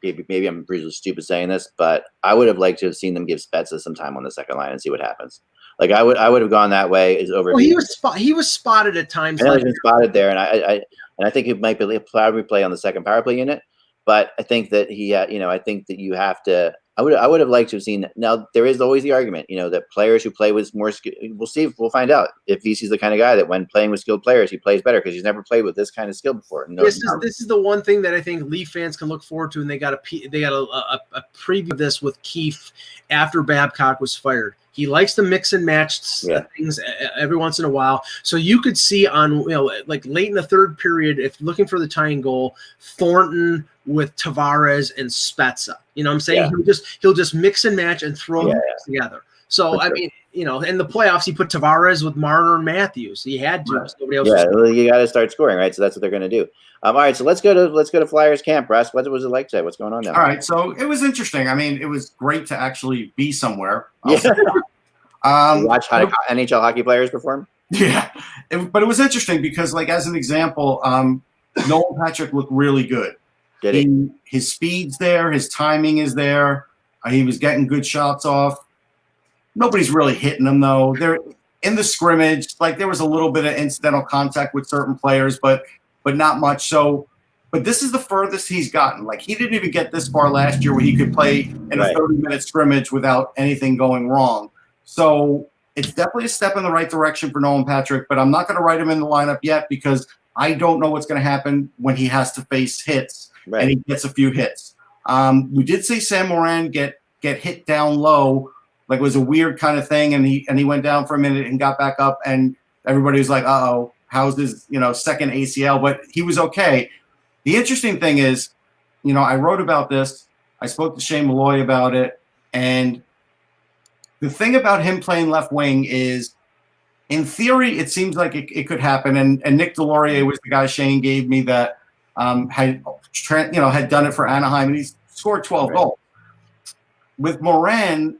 maybe I'm really stupid saying this, but I would have liked to have seen them give Spezza some time on the second line and see what happens. Like I would have gone that way. Is over. Well, he was spotted at times. He's been spotted there, and I think he might probably play on the second power play unit. But I think that I think that you have to. I would have liked to have seen. Now there is always the argument, that players who play with more skill. We'll find out if VC's the kind of guy that when playing with skilled players, he plays better because he's never played with this kind of skill before. This is the one thing that I think Leaf fans can look forward to, and they got a preview of this with Keefe after Babcock was fired. He likes to mix and match things every once in a while. So you could see on, like late in the third period, if looking for the tying goal, Thornton with Tavares and Spezza. You know what I'm saying? Yeah. He'll just mix and match and throw them together. So, I mean, in the playoffs, he put Tavares with Marner and Matthews. He had to. Nobody else. Yeah, well, you got to start scoring, right? So that's what they're going to do. All right, so let's go to Flyers camp, Russ. What was it like today? What's going on now? All right, so it was interesting. I mean, it was great to actually be somewhere. Watch NHL hockey players perform. Yeah, but it was interesting because, like, as an example, Nolan Patrick looked really good. Did he? His speed's there. His timing is there. He was getting good shots off. Nobody's really hitting him, though. They're in the scrimmage. Like, there was a little bit of incidental contact with certain players, but not much. So, but this is the furthest he's gotten. Like, he didn't even get this far last year where he could play in a 30-minute scrimmage without anything going wrong. So it's definitely a step in the right direction for Nolan Patrick, but I'm not going to write him in the lineup yet because I don't know what's going to happen when he has to face hits and he gets a few hits. We did see Sam Morin get hit down low, like it was a weird kind of thing, and he went down for a minute and got back up, and everybody was like, "Uh-oh, how's his second ACL?" But he was okay. The interesting thing is, I wrote about this. I spoke to Shane Malloy about it, and the thing about him playing left wing is, in theory, it seems like it could happen. And Nick Delorier was the guy Shane gave me that had done it for Anaheim, and he's scored 12 goals. With Morin,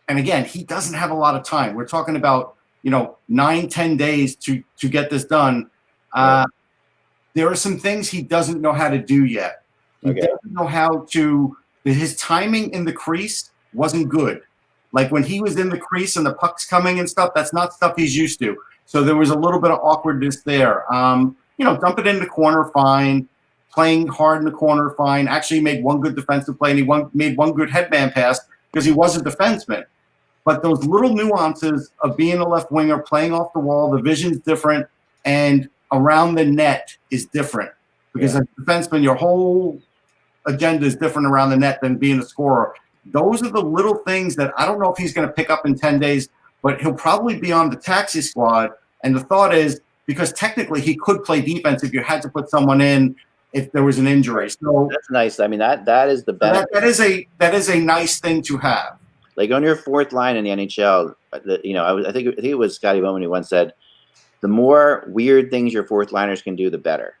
and again, he doesn't have a lot of time. We're talking about 9-10 days to get this done. There are some things he doesn't know how to do yet. He doesn't know how to. His timing in the crease wasn't good. Like when he was in the crease and the puck's coming and stuff, that's not stuff he's used to. So there was a little bit of awkwardness there. Dump it in the corner, fine. Playing hard in the corner, fine. Actually made one good defensive play, and he made one good headman pass because he was a defenseman. But those little nuances of being a left winger, playing off the wall, the vision's different, and around the net is different. Because as a defenseman, your whole agenda is different around the net than being a scorer. Those are the little things that I don't know if he's going to pick up in 10 days, but he'll probably be on the taxi squad. And the thought is, because technically he could play defense if you had to put someone in if there was an injury. So that's nice. I mean, that is the best. That is a nice thing to have. Like on your fourth line in the NHL, I think it was Scotty Bowman who once said, the more weird things your fourth liners can do, the better.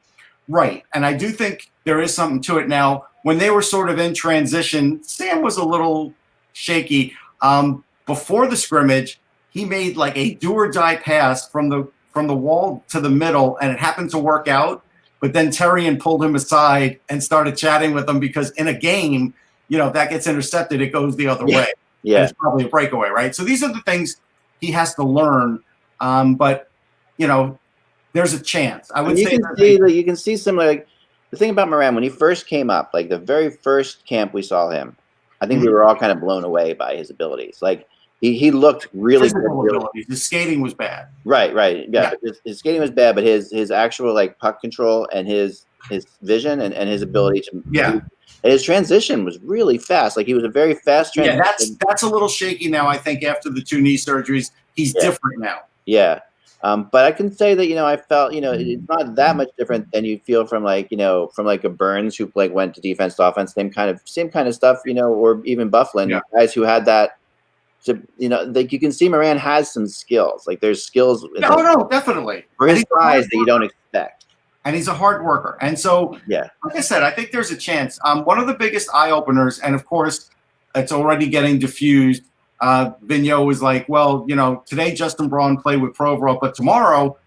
Right. And I do think there is something to it. Now, when they were sort of in transition, Sam was a little shaky. Before the scrimmage, he made like a do-or-die pass from the wall to the middle, and it happened to work out. But then Terrian pulled him aside and started chatting with him because in a game, if that gets intercepted, it goes the other way. Yeah. It's probably a breakaway, right? So these are the things he has to learn. But there's a chance. I would say you can see similar. Like, the thing about Morin, when he first came up, like the very first camp we saw him, I think we were all kind of blown away by his abilities. Like he looked really good. His skating was bad. Right. Yeah. His skating was bad, but his actual like puck control and his vision and his ability to and his transition was really fast. Like he was a very fast transition. Yeah, that's a little shaky now. I think after the 2 knee surgeries, he's different now. Yeah. But I can say that, I felt, it's not that much different than you feel from like a Burns who like went to defense to offense, same kind of stuff, or even Bufflin, guys who had that, like you can see Morin has some skills. Like there's skills. No, definitely. For his size that you don't expect. And he's a hard worker. And so, like I said, I think there's a chance. One of the biggest eye openers, and of course, it's already getting diffused. Vigneault was like, well, today Justin Braun played with Provorov, but tomorrow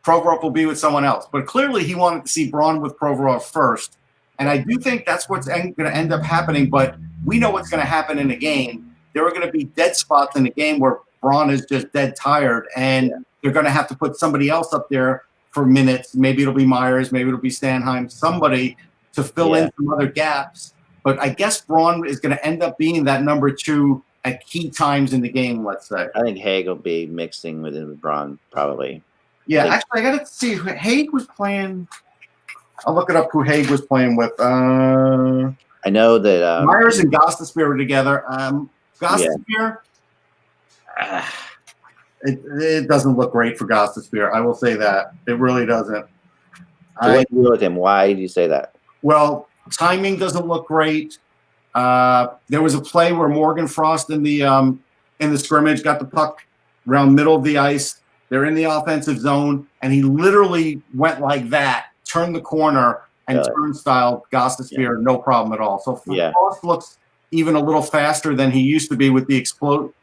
Provorov will be with someone else. But clearly he wanted to see Braun with Provorov first. And I do think that's what's going to end up happening. But we know what's going to happen in a game. There are going to be dead spots in the game where Braun is just dead tired. And they're going to have to put somebody else up there for minutes. Maybe it'll be Myers. Maybe it'll be Stanheim. Somebody to fill in some other gaps. but I guess Braun is going to end up being that number 2 at key times in the game, let's say. I think Haig will be mixing with Braun probably. Yeah, actually, I got to see who Haig was playing. I'll look it up who Haig was playing with. I know that Myers and Gostisbehere were together. Gostisbehere, it doesn't look great for Gostisbehere. I will say that. It really doesn't. So what do you do with him? Why do you say that? Well, timing doesn't look great. There was a play where Morgan Frost in the scrimmage got the puck around middle of the ice. They're in the offensive zone, and he literally went like that, turned the corner, and turnstile Gostisbehere, no problem at all. So Frost looks even a little faster than he used to be with the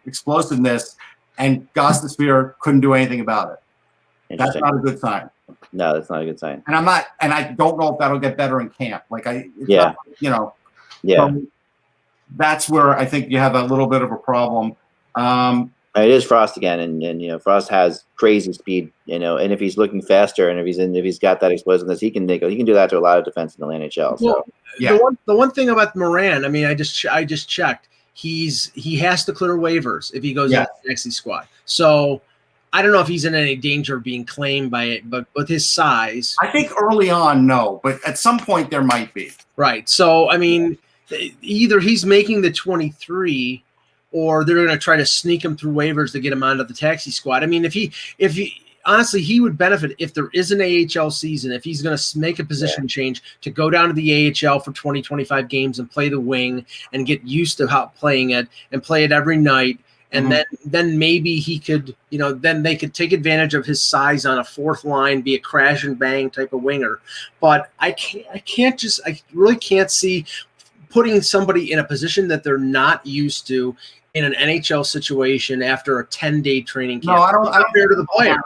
explosiveness, and Gostisbehere couldn't do anything about it. That's not a good sign. No, that's not a good sign. And I don't know if that'll get better in camp. So that's where I think you have a little bit of a problem. It is Frost again, and Frost has crazy speed, and if he's looking faster, and if he's got that explosiveness, he can do that to a lot of defense in the NHL. So the one thing about Moran, I mean, I just checked, he has to clear waivers if he goes into the Taxi squad. So I don't know if he's in any danger of being claimed by it, but with his size, I think early on, no, but at some point there might be. Right. So I mean, either he's making the 23. Or they're going to try to sneak him through waivers to get him onto the taxi squad. I mean, if he honestly, he would benefit if there is an AHL season, if he's going to make a position change to go down to the AHL for 20, 25 games and play the wing and get used to how playing it and play it every night. And then maybe he could, then they could take advantage of his size on a fourth line, be a crash and bang type of winger. But I really can't see putting somebody in a position that they're not used to in an NHL situation after a 10-day training camp. No, I don't fair to the player.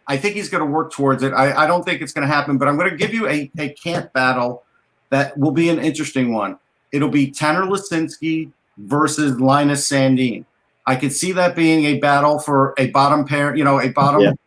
I think he's going to work towards it. I don't think it's going to happen, but I'm going to give you a camp battle that will be an interesting one. It'll be Tanner Lisinski versus Linus Sandin. I could see that being a battle for a bottom pair, a bottom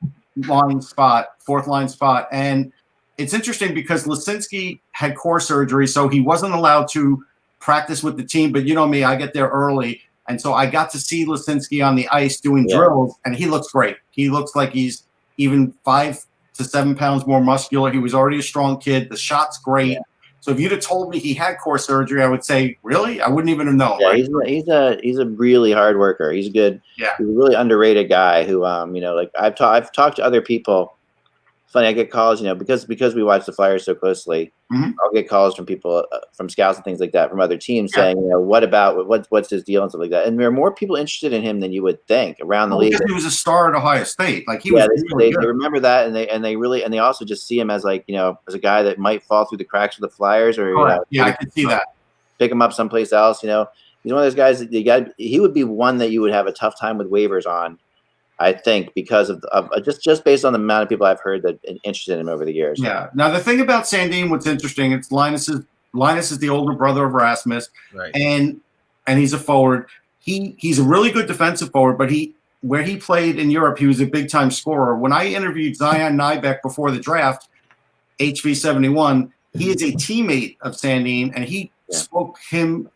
line spot, fourth line spot. And it's interesting because Lisinski had core surgery, so he wasn't allowed to practice with the team. But you know me, I get there early. And so I got to see Lisinski on the ice doing drills, and he looks great. He looks like he's even 5 to 7 pounds more muscular. He was already a strong kid. The shot's great. Yeah. So if you'd have told me he had core surgery, I would say, really? I wouldn't even have known. Yeah, right? he's a really hard worker. He's good. Yeah, he's a really underrated guy who, I've talked to other people. Funny, I get calls, because we watch the Flyers so closely. Mm-hmm. I'll get calls from people, from scouts and things like that, from other teams saying, what's his deal and stuff like that. And there are more people interested in him than you would think around the league. Because he was a star at Ohio State, they remember that, and they also just see him as as a guy that might fall through the cracks of the Flyers, or I can see that. Pick him up someplace else. He's one of those guys that he would be one that you would have a tough time with waivers on. I think because of just based on the amount of people I've heard that are interested in him over the years. Yeah. Now the thing about Sandin, what's interesting, it's Linus is the older brother of Rasmus, right? And he's a forward. He's a really good defensive forward, but where he played in Europe, he was a big time scorer. When I interviewed Zion Nybeck before the draft, HV71, he is a teammate of Sandin, and he spoke him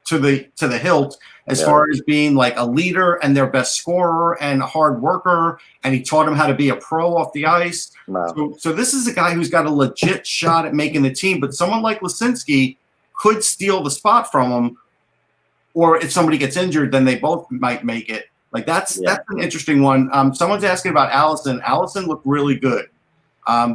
to the hilt as far as being like a leader and their best scorer and a hard worker, and he taught him how to be a pro off the ice. Wow. So this is a guy who's got a legit shot at making the team, but someone like Lisinski could steal the spot from him, or if somebody gets injured, then they both might make it. That's an interesting one. Someone's asking about Allison. Allison looked really good.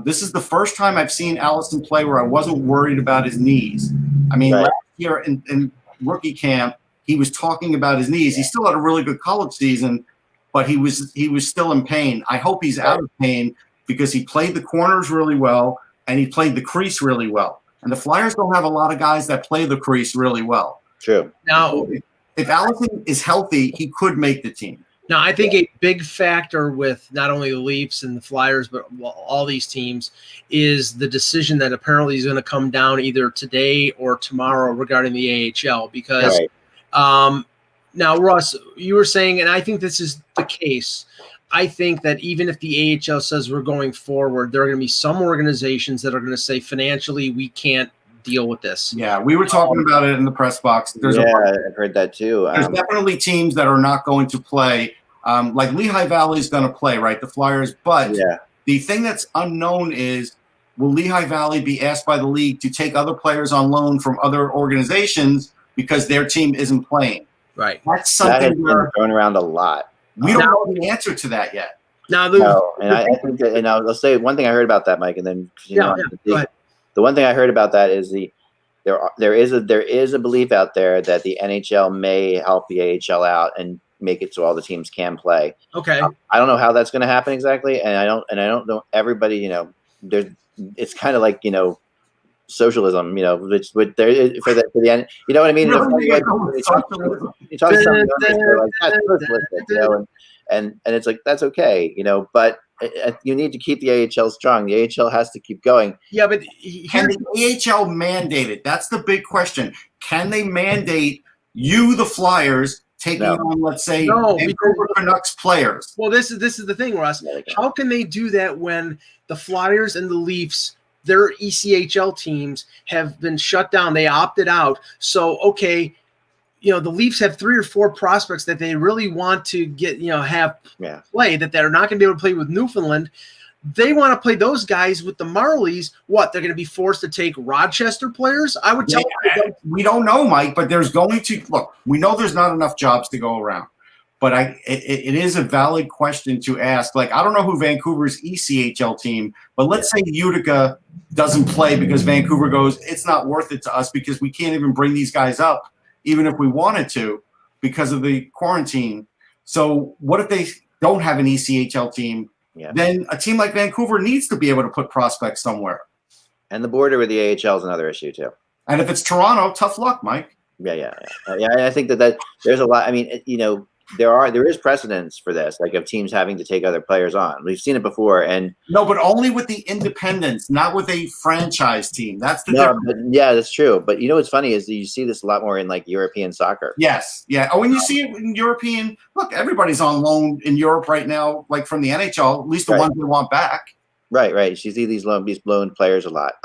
This is the first time I've seen Allison play where I wasn't worried about his knees. I mean, last year in rookie camp, he was talking about his knees. He still had a really good college season, but he was still in pain. I hope he's out of pain because he played the corners really well and he played the crease really well. And the Flyers don't have a lot of guys that play the crease really well. True. Now, if Allison is healthy, he could make the team. Now, I think a big factor with not only the Leafs and the Flyers, but all these teams is the decision that apparently is going to come down either today or tomorrow regarding the AHL. Because now, Russ, you were saying, and I think this is the case, I think that even if the AHL says we're going forward, there are going to be some organizations that are going to say financially we can't deal with this. Yeah, we were talking about it in the press box. I've heard that too. There's definitely teams that are not going to play. Like Lehigh Valley is going to play, right? The Flyers. But the thing that's unknown is, will Lehigh Valley be asked by the league to take other players on loan from other organizations because their team isn't playing? Right. That's something that has been thrown around a lot. We don't know the answer to that yet. I think that, and I'll say one thing I heard about that, Mike, and then go ahead. The one thing I heard about that is there is a belief out there that the NHL may help the AHL out and make it so all the teams can play. Okay. I don't know how that's going to happen exactly, and I don't know everybody. It's kind of like socialism. Which there for the end. You know what I mean? You talk to someone, they're like, that's socialistic, and it's like that's okay, but you need to keep the AHL strong. The AHL has to keep going. Yeah, but can the AHL mandate it? That's the big question. Can they mandate the Flyers, taking on, let's say, Vancouver Canucks players? Well, this is the thing, Russ. How can they do that when the Flyers and the Leafs, their ECHL teams, have been shut down? They opted out. So, okay, the Leafs have 3 or 4 prospects that they really want to get, play, that they're not going to be able to play with Newfoundland. They want to play those guys with the Marlies. What, they're going to be forced to take Rochester players? I would tell you. We don't know, Mike, but there's going to look. We know there's not enough jobs to go around, but it is a valid question to ask. Like, I don't know who Vancouver's ECHL team, but let's say Utica doesn't play because Vancouver goes, it's not worth it to us because we can't even bring these guys up, even if we wanted to, because of the quarantine. So what if they don't have an ECHL team? Yeah. Then a team like Vancouver needs to be able to put prospects somewhere. And the border with the AHL is another issue too. And if it's Toronto, tough luck, Mike. Yeah. I think that there's a lot. I mean, there is precedence for this, like of teams having to take other players on. We've seen it before, and no, but only with the independents, not with a franchise team. That's the difference. That's true. But what's funny is that you see this a lot more in like European soccer. Yes, yeah. Oh, when you see it in European, look, everybody's on loan in Europe right now, like from the NHL, at least the ones they want back. Right. You see these loan players a lot,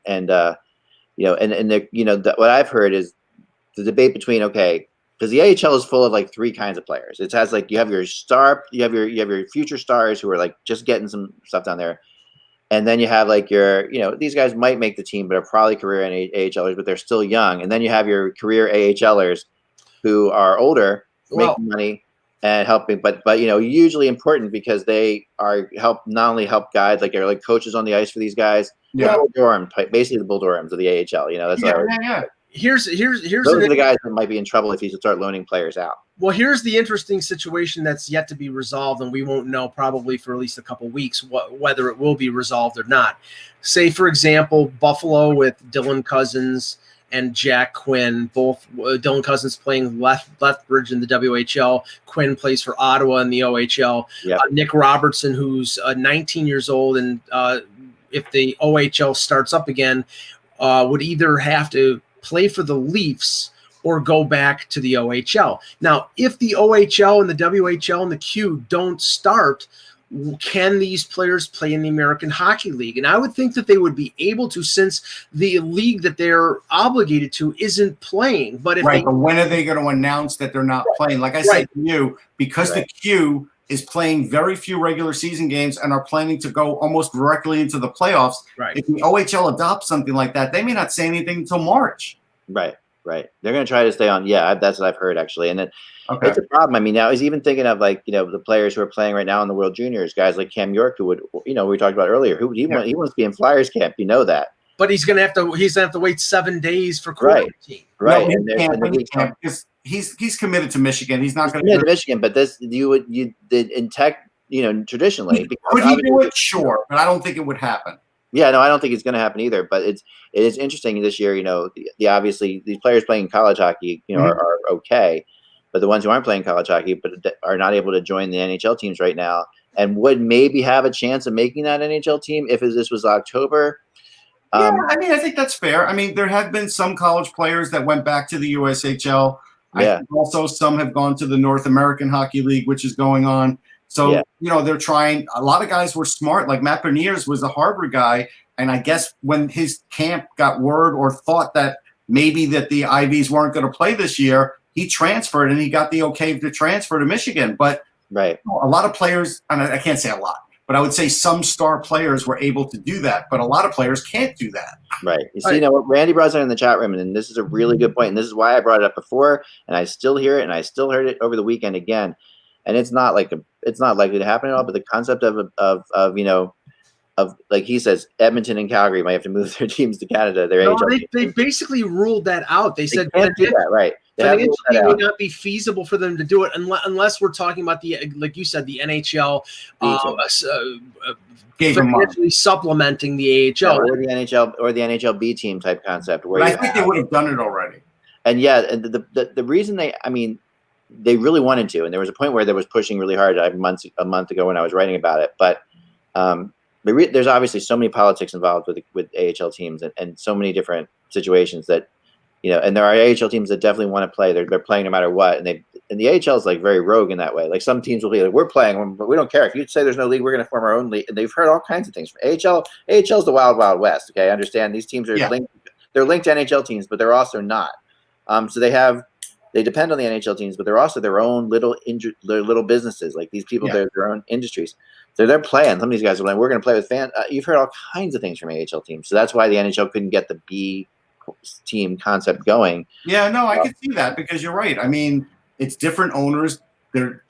and what I've heard is the debate between because the AHL is full of like 3 kinds of players. It has like you have your future stars who are like just getting some stuff down there, and then you have like your these guys might make the team but are probably career AHLers, but they're still young, and then you have your career AHLers who are older, making money and helping, but usually important because they are not only help guide, like they're like coaches on the ice for these guys. Yeah, basically the Bull Durhams of the AHL. That's Here's those are the guys that might be in trouble if you start loaning players out. Well, here's the interesting situation that's yet to be resolved, and we won't know probably for at least a couple of weeks whether it will be resolved or not. Say, for example, Buffalo with Dylan Cousins and Jack Quinn, both Dylan Cousins playing Lethbridge in the WHL. Quinn plays for Ottawa in the OHL. Yep. Nick Robertson, who's 19 years old, and if the OHL starts up again, would either have to play for the Leafs or go back to the OHL. Now, if the OHL and the WHL and the Q don't start, can these players play in the American Hockey League? And I would think that they would be able to, since the league that they're obligated to isn't playing. But but when are they going to announce that they're not playing? Like I said to you, because the Q is playing very few regular season games and are planning to go almost directly into the playoffs. Right. If the OHL adopts something like that, they may not say anything until March. Right. They're going to try to stay on. Yeah, that's what I've heard actually. And it's a problem. I mean, now he's even thinking of like, the players who are playing right now in the World Juniors, guys like Cam York, who would, we talked about earlier, he wants to be in Flyers camp. You know that. But he's going to have to wait 7 days for quarantine. Right. No, he's committed to Michigan. He's not going to to Michigan, but this you did in tech, traditionally. Could he do it? Sure, but I don't think it would happen. Yeah, no, I don't think it's going to happen either. But it is interesting this year. Obviously these players playing college hockey, are okay, but the ones who aren't playing college hockey but are not able to join the NHL teams right now, and would maybe have a chance of making that NHL team if this was October. Yeah, I mean, I think that's fair. I mean, there have been some college players that went back to the USHL. I think also some have gone to the North American Hockey League, which is going on. So, they're trying. A lot of guys were smart. Like Matt Beniers was a Harvard guy And I guess when his camp got word or thought that maybe that the IVs weren't going to play this year, he transferred and he got the okay to transfer to Michigan. But right. A lot of players, and I can't say a lot, but I would say some star players were able to do that, but a lot of players can't do that. Right. You see, what Randy brought in the chat room, and this is a really good point, and this is why I brought it up before, and I still hear it, and I still heard it over the weekend again. And it's not likely to happen at all, but the concept of like he says, Edmonton and Calgary might have to move their teams to Canada. They basically ruled that out. They said can't do that, right? Financially, it would not be feasible for them to do it unless we're talking about like you said, the NHL financially supplementing the AHL or the NHL or the NHL B team type concept. Where I think they would have done it already. And the reason they really wanted to, and there was a point where they was pushing really hard a month ago when I was writing about it, but there's obviously so many politics involved with AHL teams and so many different situations that, and there are AHL teams that definitely want to play. They're playing no matter what. And the AHL is like very rogue in that way. Like some teams will be like, we're playing, but we don't care. If you say there's no league, we're going to form our own league. And they've heard all kinds of things from AHL. AHL is the wild, wild west. Okay. I understand these teams are linked. They're linked to NHL teams, but they're also not. So they depend on the NHL teams, but they're also their own little businesses. Like these people, they're their own industries. So they're playing. Some of these guys are like, we're going to play with fans. You've heard all kinds of things from AHL teams. So that's why the NHL couldn't get the B team concept going. Yeah, no, I can see that because you're right. I mean, it's different owners. They're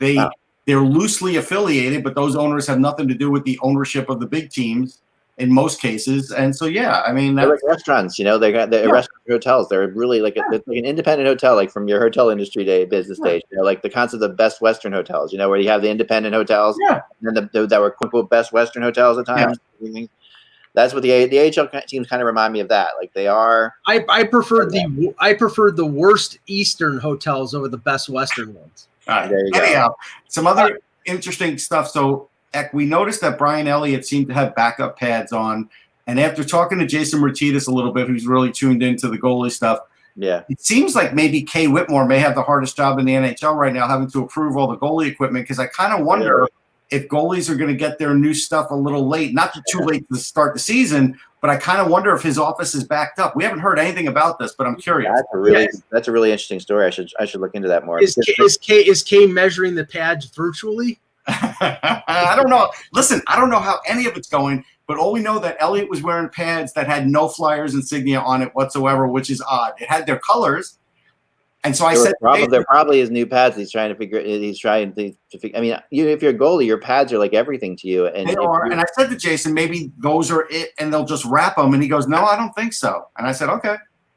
loosely affiliated, but those owners have nothing to do with the ownership of the big teams in most cases. And so, I mean, they're like restaurants, they got the restaurant hotels. They're really like an independent hotel, like from your hotel industry business stage, like the concept of best Western hotels, where you have the independent hotels and then that were quote unquote best Western hotels at times. Yeah. That's what the AHL teams kind of remind me of that. Like they are. I preferred the worst Eastern hotels over the best Western ones. All right. There you go. Some other interesting stuff. So we noticed that Brian Elliott seemed to have backup pads on, and after talking to Jason Martinez a little bit, who's really tuned into the goalie stuff, it seems like maybe Kay Whitmore may have the hardest job in the NHL right now, having to approve all the goalie equipment. Because I kind of wonder if goalies are going to get their new stuff a little late, not too late to start the season, but I kind of wonder if his office is backed up. We haven't heard anything about this, but I'm curious. That's a really interesting story. I should look into that more. Is Kay measuring the pads virtually? I don't know. Listen, I don't know how any of it's going, but all we know that Elliott was wearing pads that had no Flyers insignia on it whatsoever, which is odd. It had their colors. And so I said, they're probably his new pads. He's trying to figure. He's trying to figure. I mean, if you're a goalie, your pads are like everything to you. And they are. And I said to Jason, maybe those are it, and they'll just wrap them. And he goes, no, I don't think so. And I said, okay.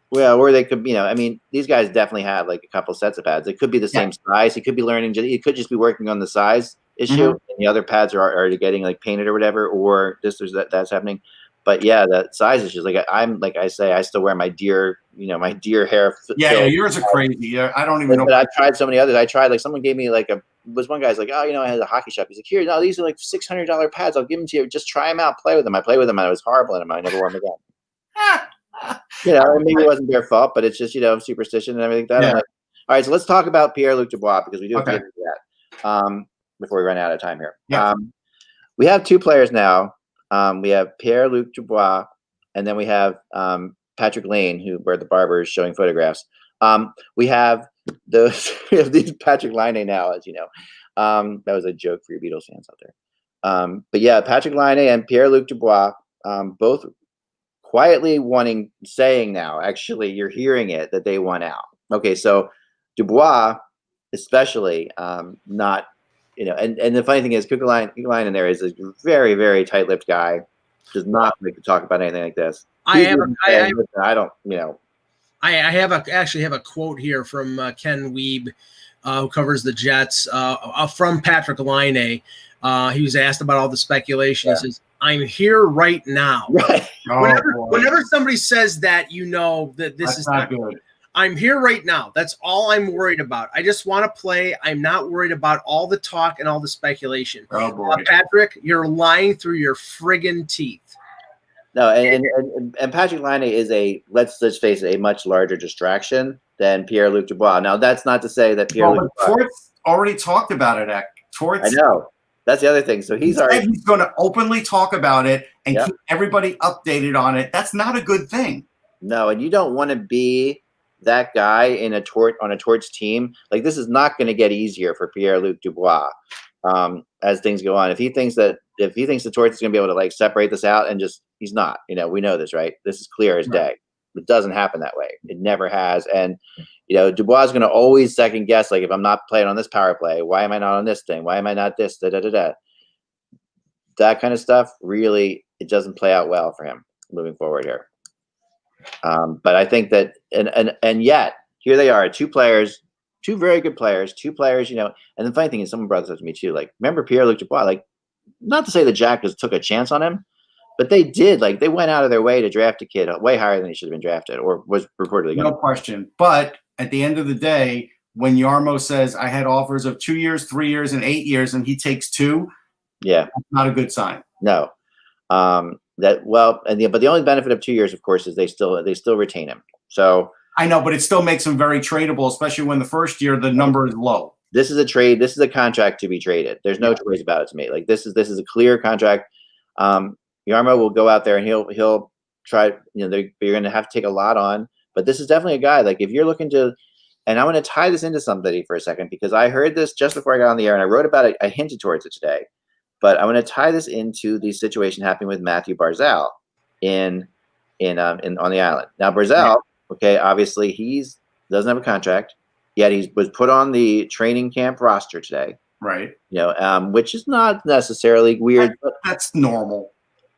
Well, or they could, I mean, these guys definitely have like a couple sets of pads. It could be the same size. He could be learning. He could just be working on the size issue, and the other pads are already getting like painted or whatever, or that's happening. But that size issue is like I say, I still wear my deer hair. Yours are crazy. Yeah, I don't even know. But I've tried so many others. I tried someone gave me was one guy's like, I had a hockey shop. He's like, here, no, these are like $600 pads. I'll give them to you. Just try them out, play with them. I played with them, and I was horrible in them. I never wore them again. Maybe it wasn't their fault, but it's just superstition and everything like that. Yeah. All right, so let's talk about Pierre-Luc Dubois because we do have to get into that before we run out of time here. Yeah. We have two players now. We have Pierre-Luc Dubois, and then we have Patrick Lane, where the barber is showing photographs. We have these Patrick Laine now, as you know. That was a joke for your Beatles fans out there. But Patrick Laine and Pierre-Luc Dubois, both quietly saying now, actually, you're hearing it, that they want out. Okay, so Dubois, especially, not. And the funny thing is, Kukalainen in there is a very, very tight-lipped guy. Does not like to talk about anything like this. I actually have a quote here from Ken Wiebe, who covers the Jets, from Patrick Laine. He was asked about all the speculation. He says, "I'm here right now." Right. Whenever somebody says that, that this is not good. I'm here right now. That's all I'm worried about. I just want to play. I'm not worried about all the talk and all the speculation. Oh, boy. Patrick, you're lying through your friggin' teeth. No, and Patrick Laine is let's face it, a much larger distraction than Pierre-Luc Dubois. Now, that's not to say that Pierre-Luc Dubois. Torts already talked about it, Torts. I know. That's the other thing. So he's going to openly talk about it, and keep everybody updated on it, that's not a good thing. No, and you don't want to be that guy on a Torch team. Like, this is not going to get easier for Pierre-Luc Dubois as things go on. If he thinks the Torch is going to be able to like separate this out, and just, he's not. We know this, right? This is clear as day. It doesn't happen that way. It never has. And Dubois is going to always second guess. Like, if I'm not playing on this power play, why am I not on this thing? Why am I not this? Da da da da. That kind of stuff really, it doesn't play out well for him moving forward here. But I think that, and yet here they are, two very good players, and the funny thing is, someone brought this up to me too. Like, remember Pierre-Luc Dubois? Like, not to say the Jackets took a chance on him, but they did. Like, they went out of their way to draft a kid way higher than he should have been drafted, or was reportedly going to. No question. But at the end of the day, when Jarmo says, I had offers of 2 years, 3 years, and 8 years, and he takes 2, that's not a good sign. No. But the only benefit of 2 years, of course, is they still retain him. So I know, but it still makes him very tradable, especially when the first year the number is low. This is a trade. This is a contract to be traded. There's no choice about it to me. Like, this is a clear contract. Jarmo will go out there and he'll try. You're going to have to take a lot on, but this is definitely a guy. Like, if you're looking to, and I want to tie this into somebody for a second, because I heard this just before I got on the air, and I wrote about it. I hinted towards it today. But I want to tie this into the situation happening with Matthew Barzal on the island. Now, Barzal, obviously he doesn't have a contract, yet he was put on the training camp roster today. Right. Which is not necessarily weird. But that's normal.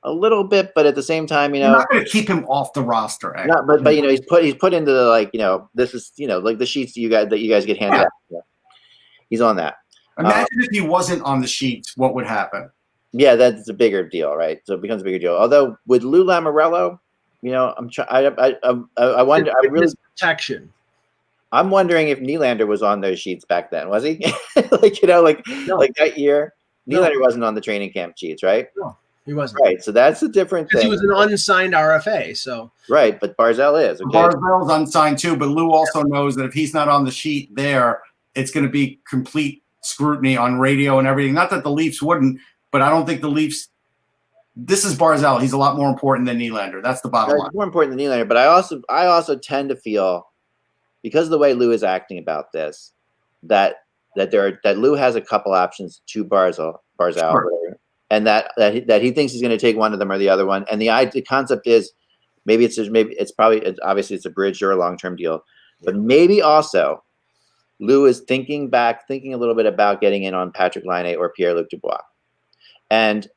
A little bit, but at the same time, you're not going to keep him off the roster. But he's put into the this is like the sheets that you guys get handed out. He's on that. Imagine if he wasn't on the sheets, what would happen? Yeah, that's a bigger deal, right? So it becomes a bigger deal. Although with Lou Lamoriello, I wonder. I really protection. I'm wondering if Nylander was on those sheets back then. Was he? Like that year, Nylander wasn't on the training camp sheets, right? No, he wasn't. Right. So that's a different thing. He was an unsigned RFA. So right, but Barzal is. Okay? Barzal's unsigned too, but Lou also knows that if he's not on the sheet there, it's going to be complete scrutiny on radio and everything. Not that the Leafs wouldn't, but I don't think the Leafs. This is Barzal. He's a lot more important than Nylander. That's the bottom line. More important than Nylander, but I also tend to feel, because of the way Lou is acting about this, that Lou has a couple options to Barzal, sure. And that he thinks he's going to take one of them or the other one. And the concept is obviously it's a bridge or a long-term deal, but maybe also Lou is thinking a little bit about getting in on Patrick Laine or Pierre-Luc Dubois. And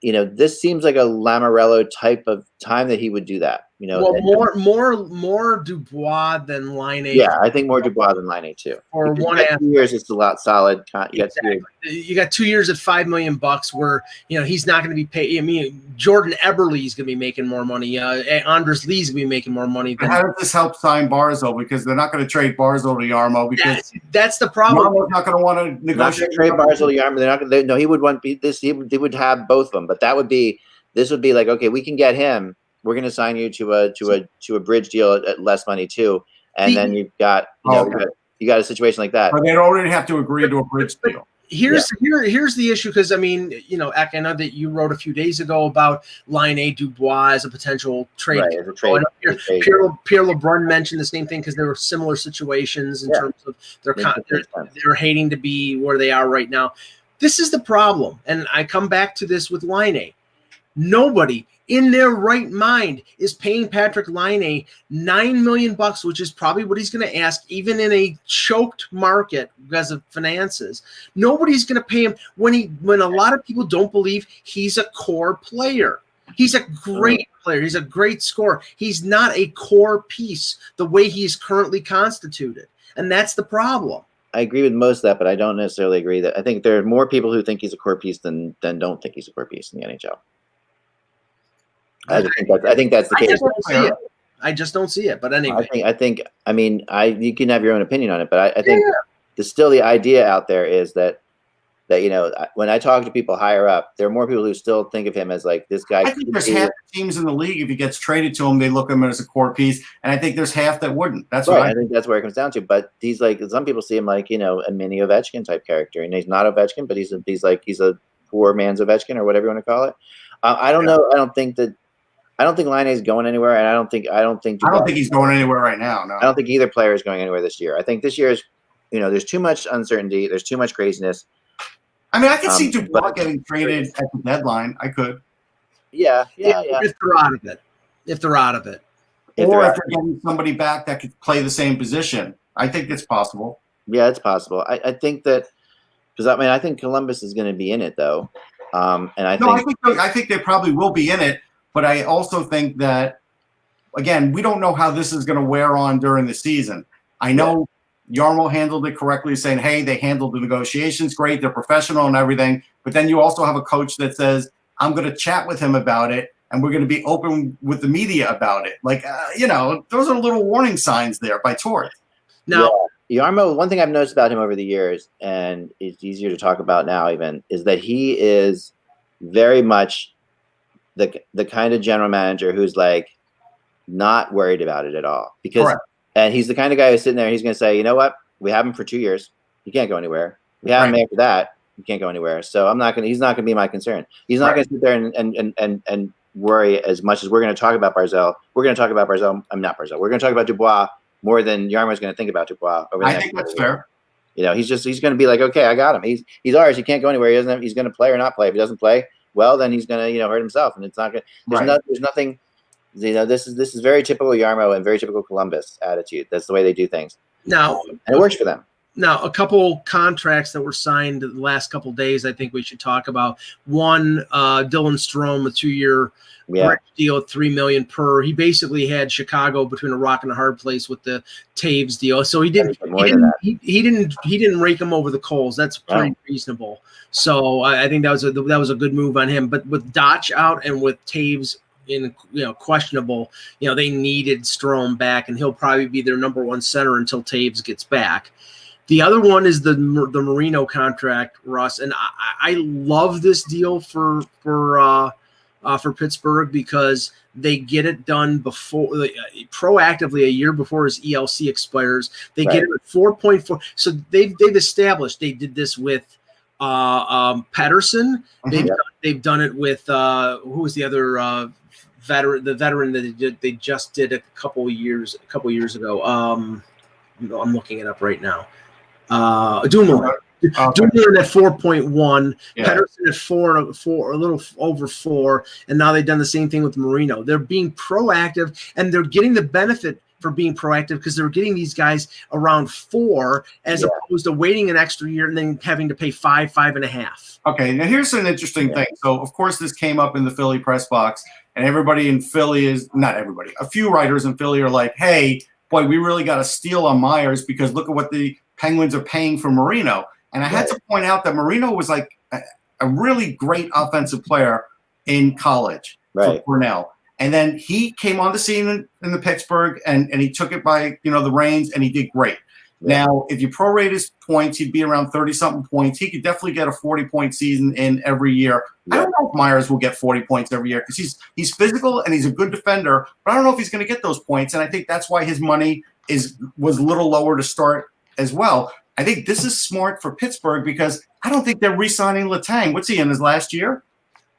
this seems like a Lamoriello type of time that he would do that. More Dubois than Laine. Yeah, I think more Dubois than Laine too. For because 2 years, it's a lot solid. You got 2 years at $5 million, where he's not going to be paid. I mean, Jordan Eberle is going to be making more money. Anders Lee's going to be making more money. How does this help sign Barzal? Because they're not going to trade Barzal to Jarmo. Because that's the problem. Jarmo's not going to want to negotiate. Not trade Barzal to Jarmo. They're not going to. No, he would want this. He would have both of them, but this would be like, okay, we can get him. We're going to sign you to a bridge deal at less money too, and then you've got you got a situation like that. But they'd already have to agree to a bridge deal. Here's the issue, because I know that you wrote a few days ago about Laine Dubois as a potential trade. Right, as a trade. Pierre LeBrun mentioned the same thing, because there were similar situations in terms of they're hating to be where they are right now. This is the problem, and I come back to this with Laine. Nobody in their right mind is paying Patrick Laine $9 million, which is probably what he's going to ask, even in a choked market because of finances. Nobody's going to pay him when a lot of people don't believe he's a core player. He's a great player. He's a great scorer. He's not a core piece the way he's currently constituted, and that's the problem. I agree with most of that, but I don't necessarily agree that. I think there are more people who think he's a core piece than don't think he's a core piece in the NHL. I think that's the case. I just don't see it. But anyway, you can have your own opinion on it, but I think still the idea out there is that when I talk to people higher up, there are more people who still think of him as like this guy. I think there's half the teams in the league, if he gets traded to them, they look at him as a core piece, and I think there's half that wouldn't. That's right. I think that's where it comes down to. But he's like, some people see him like a mini Ovechkin type character, and he's not Ovechkin, but he's a poor man's Ovechkin or whatever you want to call it. I don't know. I don't think Line is going anywhere, and I don't think he's going anywhere right now. No, I don't think either player is going anywhere this year. I think this year is, there's too much uncertainty. There's too much craziness. I mean, I could see Dubois getting traded at the deadline. I could. Yeah. If they're out of it. Or if they're getting somebody back that could play the same position. I think it's possible. Yeah, it's possible. I think that because I think Columbus is going to be in it though, and I think they probably will be in it. But I also think that, again, we don't know how this is going to wear on during the season. I know Yarmo handled it correctly, saying, hey, they handled the negotiations great, they're professional and everything. But then you also have a coach that says, I'm going to chat with him about it, and we're going to be open with the media about it. Like, those are little warning signs there by Torts. Now, Yarmo, one thing I've noticed about him over the years, and it's easier to talk about now even, is that he is very much the kind of general manager who's like not worried about it at all. And he's the kind of guy who's sitting there, he's going to say, you know what? We have him for 2 years. He can't go anywhere. We have him after that. He can't go anywhere. So he's not going to be my concern. He's not going to sit there and worry as much as we're going to talk about Barzal. We're going to talk about Barzal. I'm not Barzal. We're going to talk about Dubois more than Yarmo's going to think about Dubois. I think that's fair. He's going to be like, okay, I got him. He's ours. He can't go anywhere. He's going to play or not play. If he doesn't play, well, then he's going to, hurt himself. And it's not going to, there's nothing, this is very typical Yarmo and very typical Columbus attitude. That's the way they do things. Now, and it works for them. Now, a couple contracts that were signed the last couple of days, I think we should talk about. One, Dylan Strome, a 2-year deal at $3 million per. He basically had Chicago between a rock and a hard place with the Taves deal. So he didn't rake him over the coals. That's pretty reasonable. So I think that was a good move on him. But with Dotch out and with Taves in questionable, they needed Strome back, and he'll probably be their number one center until Taves gets back. The other one is the Marino contract, Russ, and I love this deal for Pittsburgh because they get it done proactively a year before his ELC expires. They get it at 4.4. So they've established they did this with Pettersson. They've done it with who was the other veteran? The veteran that they just did a couple years ago. I'm looking it up right now. Dumoulin. Dumoulin at 4.1, Pettersson at 4, a little over 4, and now they've done the same thing with Marino. They're being proactive, and they're getting the benefit for being proactive because they're getting these guys around 4 as opposed to waiting an extra year and then having to pay 5.5. Okay, now here's an interesting thing. So, of course, this came up in the Philly press box, and everybody in Philly not everybody, a few writers in Philly are like, hey, boy, we really got a steal on Myers because look at what the Penguins are paying for Marino. And I had to point out that Marino was like a really great offensive player in college for Cornell. And then he came on the scene in the Pittsburgh and he took it by, the reins, and he did great. Yeah. Now, if you prorate his points, he'd be around 30-something points. He could definitely get a 40-point season in every year. Yeah. I don't know if Myers will get 40 points every year because he's physical and he's a good defender, but I don't know if he's going to get those points. And I think that's why his money was a little lower to start as well. I think this is smart for Pittsburgh because I don't think they're re-signing Letang. What's he in his last year?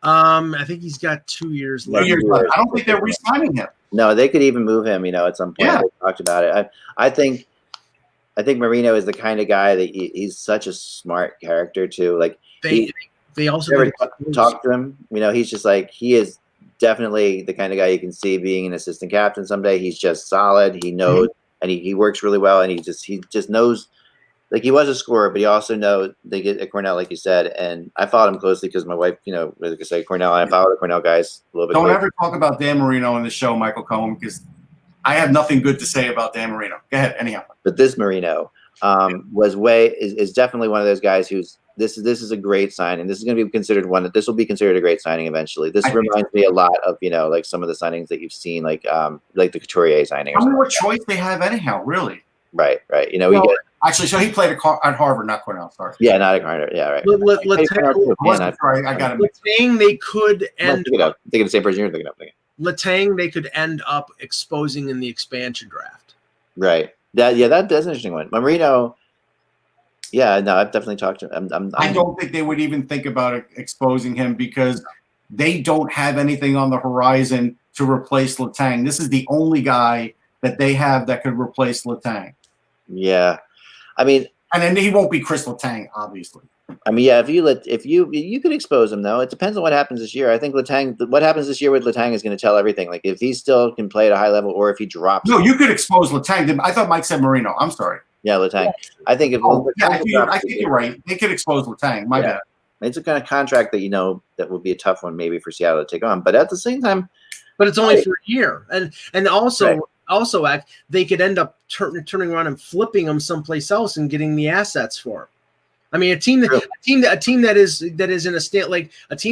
I think he's got 2 years left. I don't think they're re-signing him. No, they could even move him. At some point. Yeah. They talked about it. I think Marino is the kind of guy that he's such a smart character too. Like they also talk to him. He's just like he is definitely the kind of guy you can see being an assistant captain someday. He's just solid. He knows. And he works really well, and he just knows. Like he was a scorer, but he also knows they get at Cornell, like you said. And I followed him closely because my wife, like I say, Cornell. And I followed the Cornell guys a little bit. Don't ever talk about Dan Marino on the show, Michael Cohen, because I have nothing good to say about Dan Marino. Go ahead, anyhow. But this Marino is definitely one of those guys who's this is a great signing. This is going to be considered this will be considered a great signing eventually. This reminds me a lot of like some of the signings that you've seen, like the Couturier signing. I mean, what choice they have anyhow, really? Right. Actually, so he played at Harvard, not Cornell. Sorry. Yeah, not at Harvard. Yeah, right. Letang, they could end. Thinking the same person you're thinking of. Letang, they could end up exposing in the expansion draft. Right. That's an interesting one. Marino. Yeah, no, I've definitely talked to him. I don't think they would even think about exposing him because they don't have anything on the horizon to replace Letang. This is the only guy that they have that could replace Letang. Yeah. I mean, and then he won't be Chris Letang, obviously. I mean, yeah, if you could expose him though. It depends on what happens this year. I think what happens this year with Letang is going to tell everything. Like if he still can play at a high level, or if he drops. No, you could expose Letang. I thought Mike said Marino. I'm sorry. Yeah, Letang. I think if I think you're right. They could expose Letang. My bad. It's a kind of contract that that would be a tough one maybe for Seattle to take on. But at the same time, but it's only for a year, and also. Also, they could end up turning around and flipping him someplace else and getting the assets for him. I mean, a team that is in a team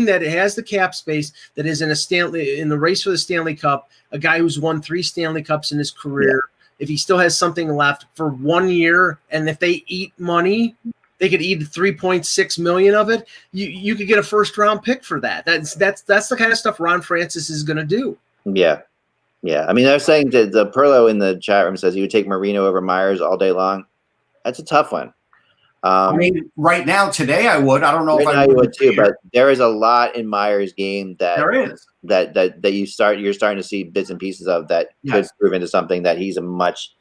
that has the cap space, that is in the race for the Stanley Cup, a guy who's won 3 Stanley Cups in his career. Yeah. If he still has something left for 1 year, and if they eat money, they could eat 3.6 million of it. You could get a first-round pick for that. That's the kind of stuff Ron Francis is going to do. Yeah. Yeah, I mean, they're saying that the Perlo in the chat room says he would take Marino over Myers all day long. That's a tough one. I mean, right now, today I would. I don't know if I would too, but there is a lot in Myers' game that there is that you're starting to see bits and pieces of that could prove into something that he's a much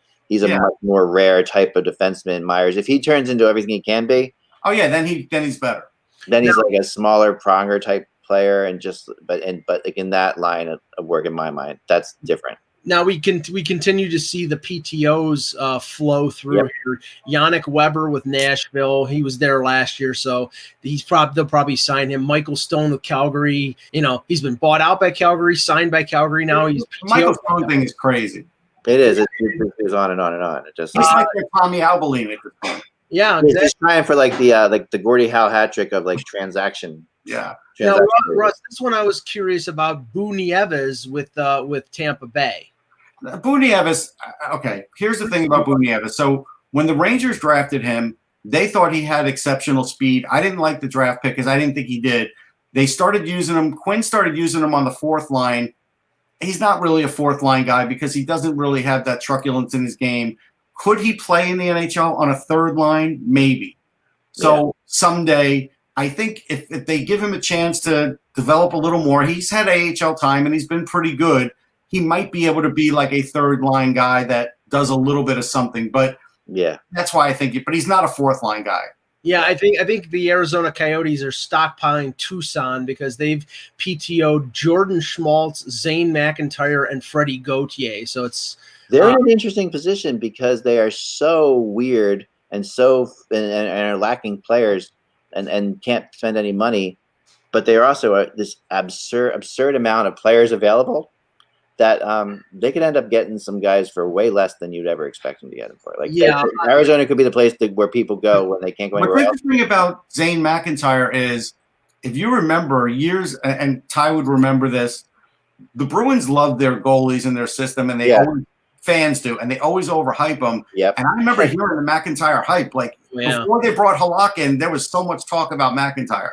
more rare type of defenseman. Myers, if he turns into everything he can be, then he's better. Then he's like a smaller Pronger type player, and but like in that line of work in my mind, that's different. Now we continue to see the PTOs flow through here. Yannick Weber with Nashville, he was there last year, so they'll probably sign him. Michael Stone with Calgary, he's been bought out by Calgary, signed by Calgary. Now he's PTO. Michael Stone thing is crazy. It is. It goes on and on and on. It just it's like Tommy Alberline at this point. Yeah, exactly. He's trying for like the Gordie Howe hat trick of like transaction. Yeah. Now, Russ, this one I was curious about. Boo Nieves with Tampa Bay. Boo Nieves. Okay, here's the thing about Boo Nieves. So when the Rangers drafted him, they thought he had exceptional speed. I didn't like the draft pick because I didn't think he did. They started using him. Quinn started using him on the 4th line. He's not really a 4th line guy because he doesn't really have that truculence in his game. Could he play in the NHL on a 3rd line? Maybe. So someday, I think if they give him a chance to develop a little more, he's had AHL time and he's been pretty good. He might be able to be like a 3rd line guy that does a little bit of something. But that's why I think but he's not a 4th line guy. Yeah, I think the Arizona Coyotes are stockpiling Tucson because they've PTO'd Jordan Schmaltz, Zane McIntyre, and Freddie Gauthier. So they're in an interesting position because they are so weird and and are lacking players and can't spend any money, but they are also this absurd amount of players available that they could end up getting some guys for way less than you'd ever expect them to get them for. Like Arizona could be the place where people go when they can't go anywhere else. What's interesting about Zane McIntyre is, if you remember years, and Ty would remember this, the Bruins love their goalies and their system, and they always fans do, and they always overhype them. Yep. And I remember hearing the McIntyre hype. Like before they brought Halak in, there was so much talk about McIntyre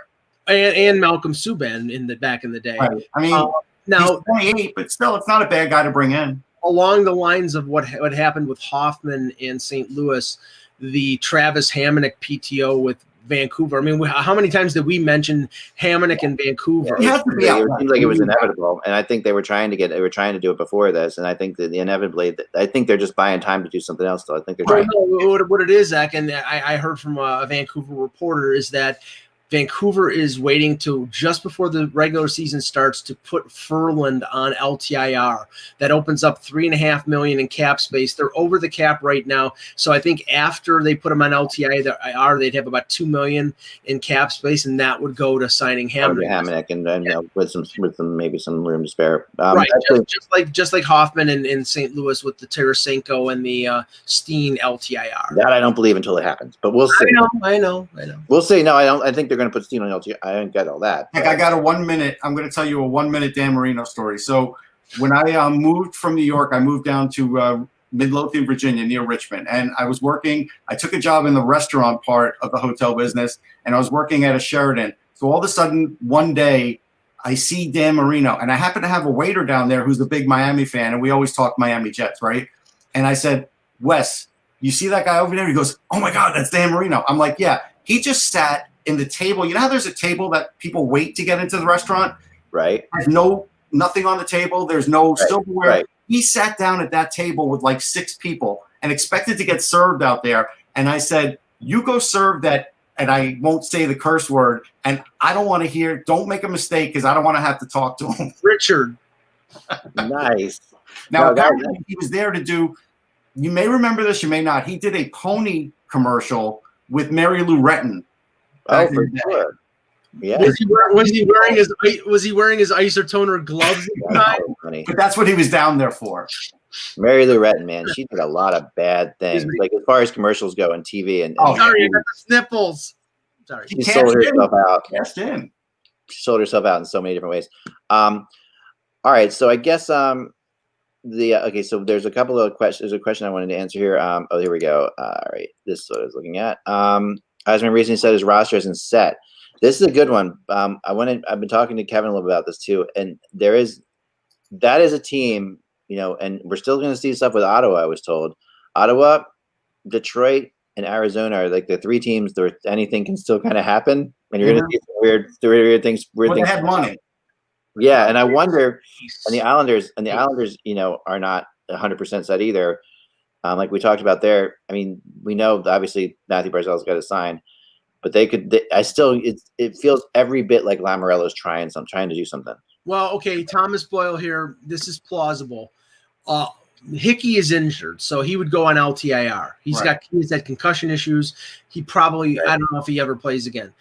and Malcolm Subban back in the day. Right. I mean, now he's 28, but still, it's not a bad guy to bring in. Along the lines of what happened with Hoffman in St. Louis, the Travis Hamonic PTO with Vancouver. I mean, how many times did we mention Hamonic in Vancouver? It seems like it was inevitable, and I think they were trying to do it before this, and I think that inevitably, I think they're just buying time to do something else. Though I think they're trying. What it is, Zach, and I heard from a Vancouver reporter is that Vancouver is waiting to just before the regular season starts to put Furland on LTIR. That opens up $3.5 million in cap space. They're over the cap right now, so I think after they put them on LTIR, they'd have about $2 million in cap space, and that would go to signing Hamonic. And with some maybe some room to spare. Right, just like Hoffman in St. Louis with the Tarasenko and the Steen LTIR. That I don't believe until it happens, but we'll see. I know. We'll see. No, I don't. I think they're going to put Steen on LTIR. I don't get all that. Like, I got a 1 minute. I'm going to tell you a 1 minute Dan Marino story. So when I moved from New York, I moved down to Midlothian, Virginia, near Richmond, and I was working. I took a job in the restaurant part of the hotel business, and I was working at a Sheraton. So all of a sudden, one day, I see Dan Marino, and I happen to have a waiter down there who's a big Miami fan, and we always talk Miami Jets, right? And I said, Wes, you see that guy over there? He goes, oh my God, that's Dan Marino. I'm like, yeah. He just sat in the table. You know how there's a table that people wait to get into the restaurant? Right. There's nothing on the table. There's no silverware. Right. He sat down at that table with like 6 people and expected to get served out there. And I said, you go serve that, and I won't say the curse word. And I don't want to hear, don't make a mistake because I don't want to have to talk to him. Richard. Nice. Now, No, he was there to do, you may remember this, you may not. He did a pony commercial with Mary Lou Retton. Oh, for sure. Yeah. Was he wearing his isotoner gloves at the time? Funny. But that's what he was down there for. Mary Lou Retton, man, she did a lot of bad things, like as far as commercials go and TV. And sorry, I got the sniffles. Sorry, she sold herself out. Cashed in. She sold herself out in so many different ways. All right, so I guess okay, so there's a couple of questions. There's a question I wanted to answer here. Oh, here we go. All right, this is what I was looking at. Eisman recently said his roster isn't set. This is a good one. I've been talking to Kevin a little bit about this too, and that is a team, you know, and we're still going to see stuff with Ottawa. I was told Ottawa, Detroit, and Arizona are like the 3 teams where anything can still kind of happen, and you're going to see some weird things. They had money. Yeah, and I wonder, and the Islanders, you know, are not 100% set either. Like we talked about there. I mean, we know obviously Matthew Barzal's got to sign, but it feels every bit like Lamoriello's trying to do something. Well, okay, Thomas Boyle here. This is plausible. Hickey is injured, so he would go on LTIR. He's had concussion issues. He probably, I don't know if he ever plays again.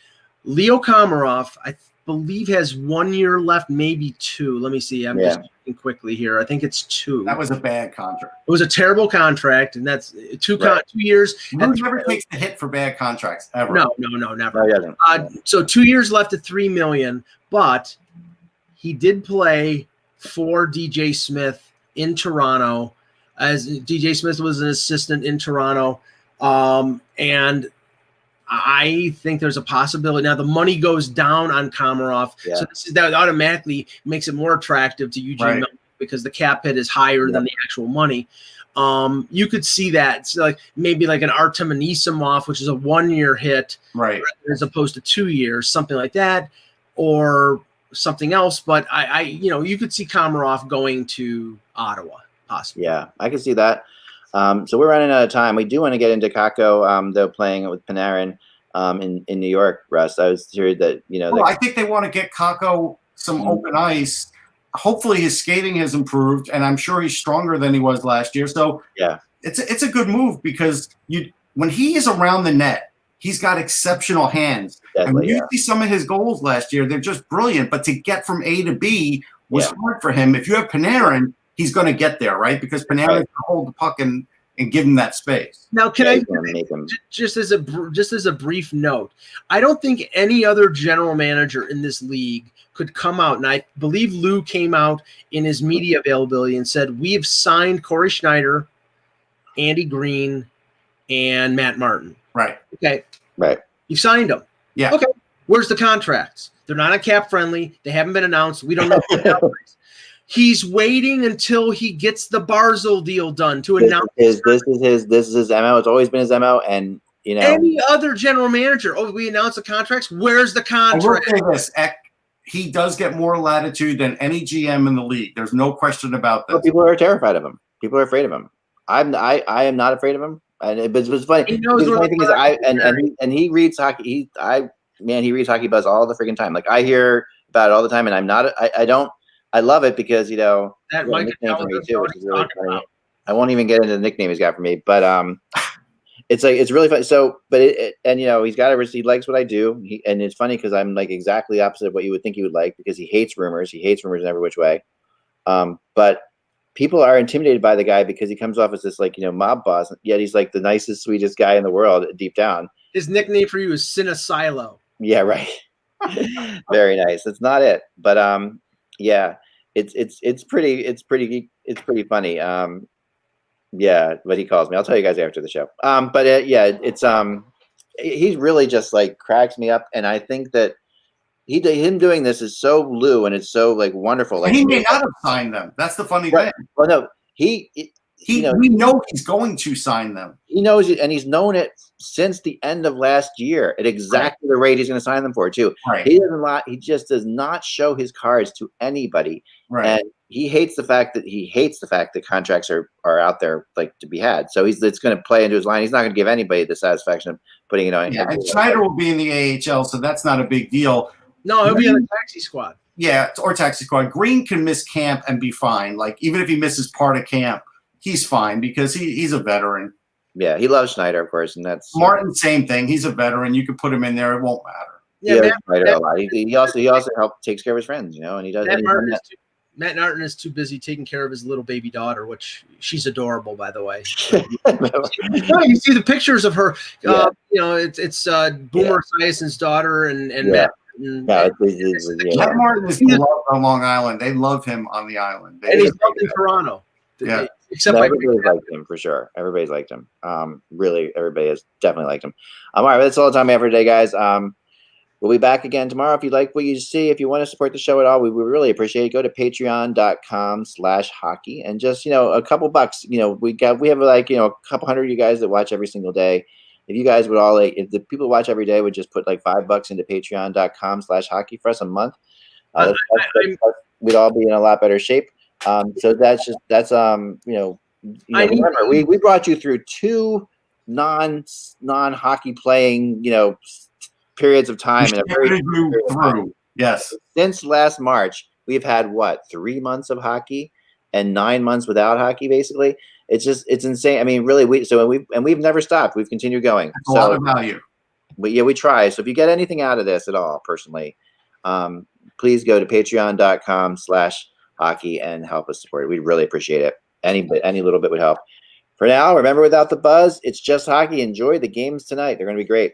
Leo Komarov, I believe, has 1 year left, maybe 2. Let me see. I'm just checking quickly here. I think it's 2. That was a bad contract. It was a terrible contract, and that's 2 years. Lou never takes the hit for bad contracts ever. No, never. No, he doesn't. So 2 years left at $3 million, but he did play for DJ Smith in Toronto, as DJ Smith was an assistant in Toronto. And I think there's a possibility. Now the money goes down on Komarov, so that automatically makes it more attractive to Eugene Melnyk because the cap hit is higher than the actual money. You could see that. It's like maybe like an Artem Anisimov, which is a 1 year hit, as opposed to 2 years, something like that, or something else. But you could see Komarov going to Ottawa, possibly. Yeah, I can see that. So we're running out of time. We do want to get into Kakko, though, playing with Panarin in New York, Russ. I was hearing that, you know. Well, I think they want to get Kakko some open ice. Hopefully his skating has improved, and I'm sure he's stronger than he was last year. So it's a good move because when he is around the net, he's got exceptional hands. And when you see some of his goals last year, they're just brilliant. But to get from A to B was hard for him. If you have Panarin, he's going to get there, right? Because Panarin can hold the puck and give him that space. Now, can I just as a brief note? I don't think any other general manager in this league could come out, and I believe Lou came out in his media availability and said, "We have signed Corey Schneider, Andy Green, and Matt Martin." Right. Okay. Right. You signed them. Yeah. Okay. Where's the contracts? They're not a cap friendly. They haven't been announced. We don't know. He's waiting until he gets the Barzal deal done to announce. This is his MO. It's always been his MO, and you know any other general manager. Oh, we announced the contracts. Where's the contract? I will say this: he does get more latitude than any GM in the league. There's no question about that. Well, people are terrified of him. People are afraid of him. I am not afraid of him. And it's funny. He knows the funny thing is he reads hockey. He reads Hockey Buzz all the freaking time. Like I hear about it all the time, and I'm not. I love it because that Mike nickname for me too, which is really funny. I won't even get into the nickname he's got for me, but it's like it's really funny. So, but he likes what I do, and it's funny because I'm like exactly opposite of what you would think he would like because he hates rumors. He hates rumors in every which way. But people are intimidated by the guy because he comes off as this mob boss, yet he's like the nicest, sweetest guy in the world deep down. His nickname for you is Cinesilo. Yeah, right. Very nice. That's not it, but yeah, it's pretty funny. Yeah, what he calls me. I'll tell you guys after the show. But he really just like cracks me up, and I think that him doing this is so Lou, and it's so like wonderful. Like he may not have signed them. That's the funny thing. Well, no, he we know he's going to sign them. He knows it, and he's known it since the end of last year at exactly the rate he's going to sign them for too. Right. He just does not show his cards to anybody. Right. And he hates the fact that contracts are out there like to be had. So it's going to play into his line. He's not going to give anybody the satisfaction of putting it on. Yeah, and Schneider will be in the AHL, so that's not a big deal. No, he'll be on the taxi squad. Yeah, or taxi squad. Green can miss camp and be fine. Like even if he misses part of camp, he's fine because he's a veteran. Yeah, he loves Schneider, of course, and that's Martin. Same thing. He's a veteran. You could put him in there; it won't matter. Yeah, Schneider a lot. He also takes care of his friends, and he does. Matt Martin is too busy taking care of his little baby daughter, which she's adorable, by the way. You see the pictures of her. It's Boomer Esiason's daughter and Matt. Matt Martin is loved on Long Island. They love him on the island. And he's loved in Toronto. Yeah. Except everybody's liked him for sure. Everybody's liked him. Really, everybody has definitely liked him. All right, that's all the time we have for today, guys. We'll be back again tomorrow. If you like what you see, if you want to support the show at all, we would really appreciate it. Go to patreon.com/hockey and just, a couple bucks. We have like, a couple hundred of you guys that watch every single day. If you guys would all if the people who watch every day would just put like $5 into patreon.com/hockey for us a month, we'd all be in a lot better shape. So remember, we brought you through 2 non-hockey playing, periods of time. Yes. Since last March, we've had 3 months of hockey and 9 months without hockey, basically. It's insane. I mean, really, we've never stopped. We've continued going. That's a lot of value. But yeah, we try. So if you get anything out of this at all, personally, please go to patreon.com/hockey and help us support it. We'd really appreciate it. Any little bit would help. For now, remember, without the buzz, it's just hockey. Enjoy the games tonight. They're going to be great.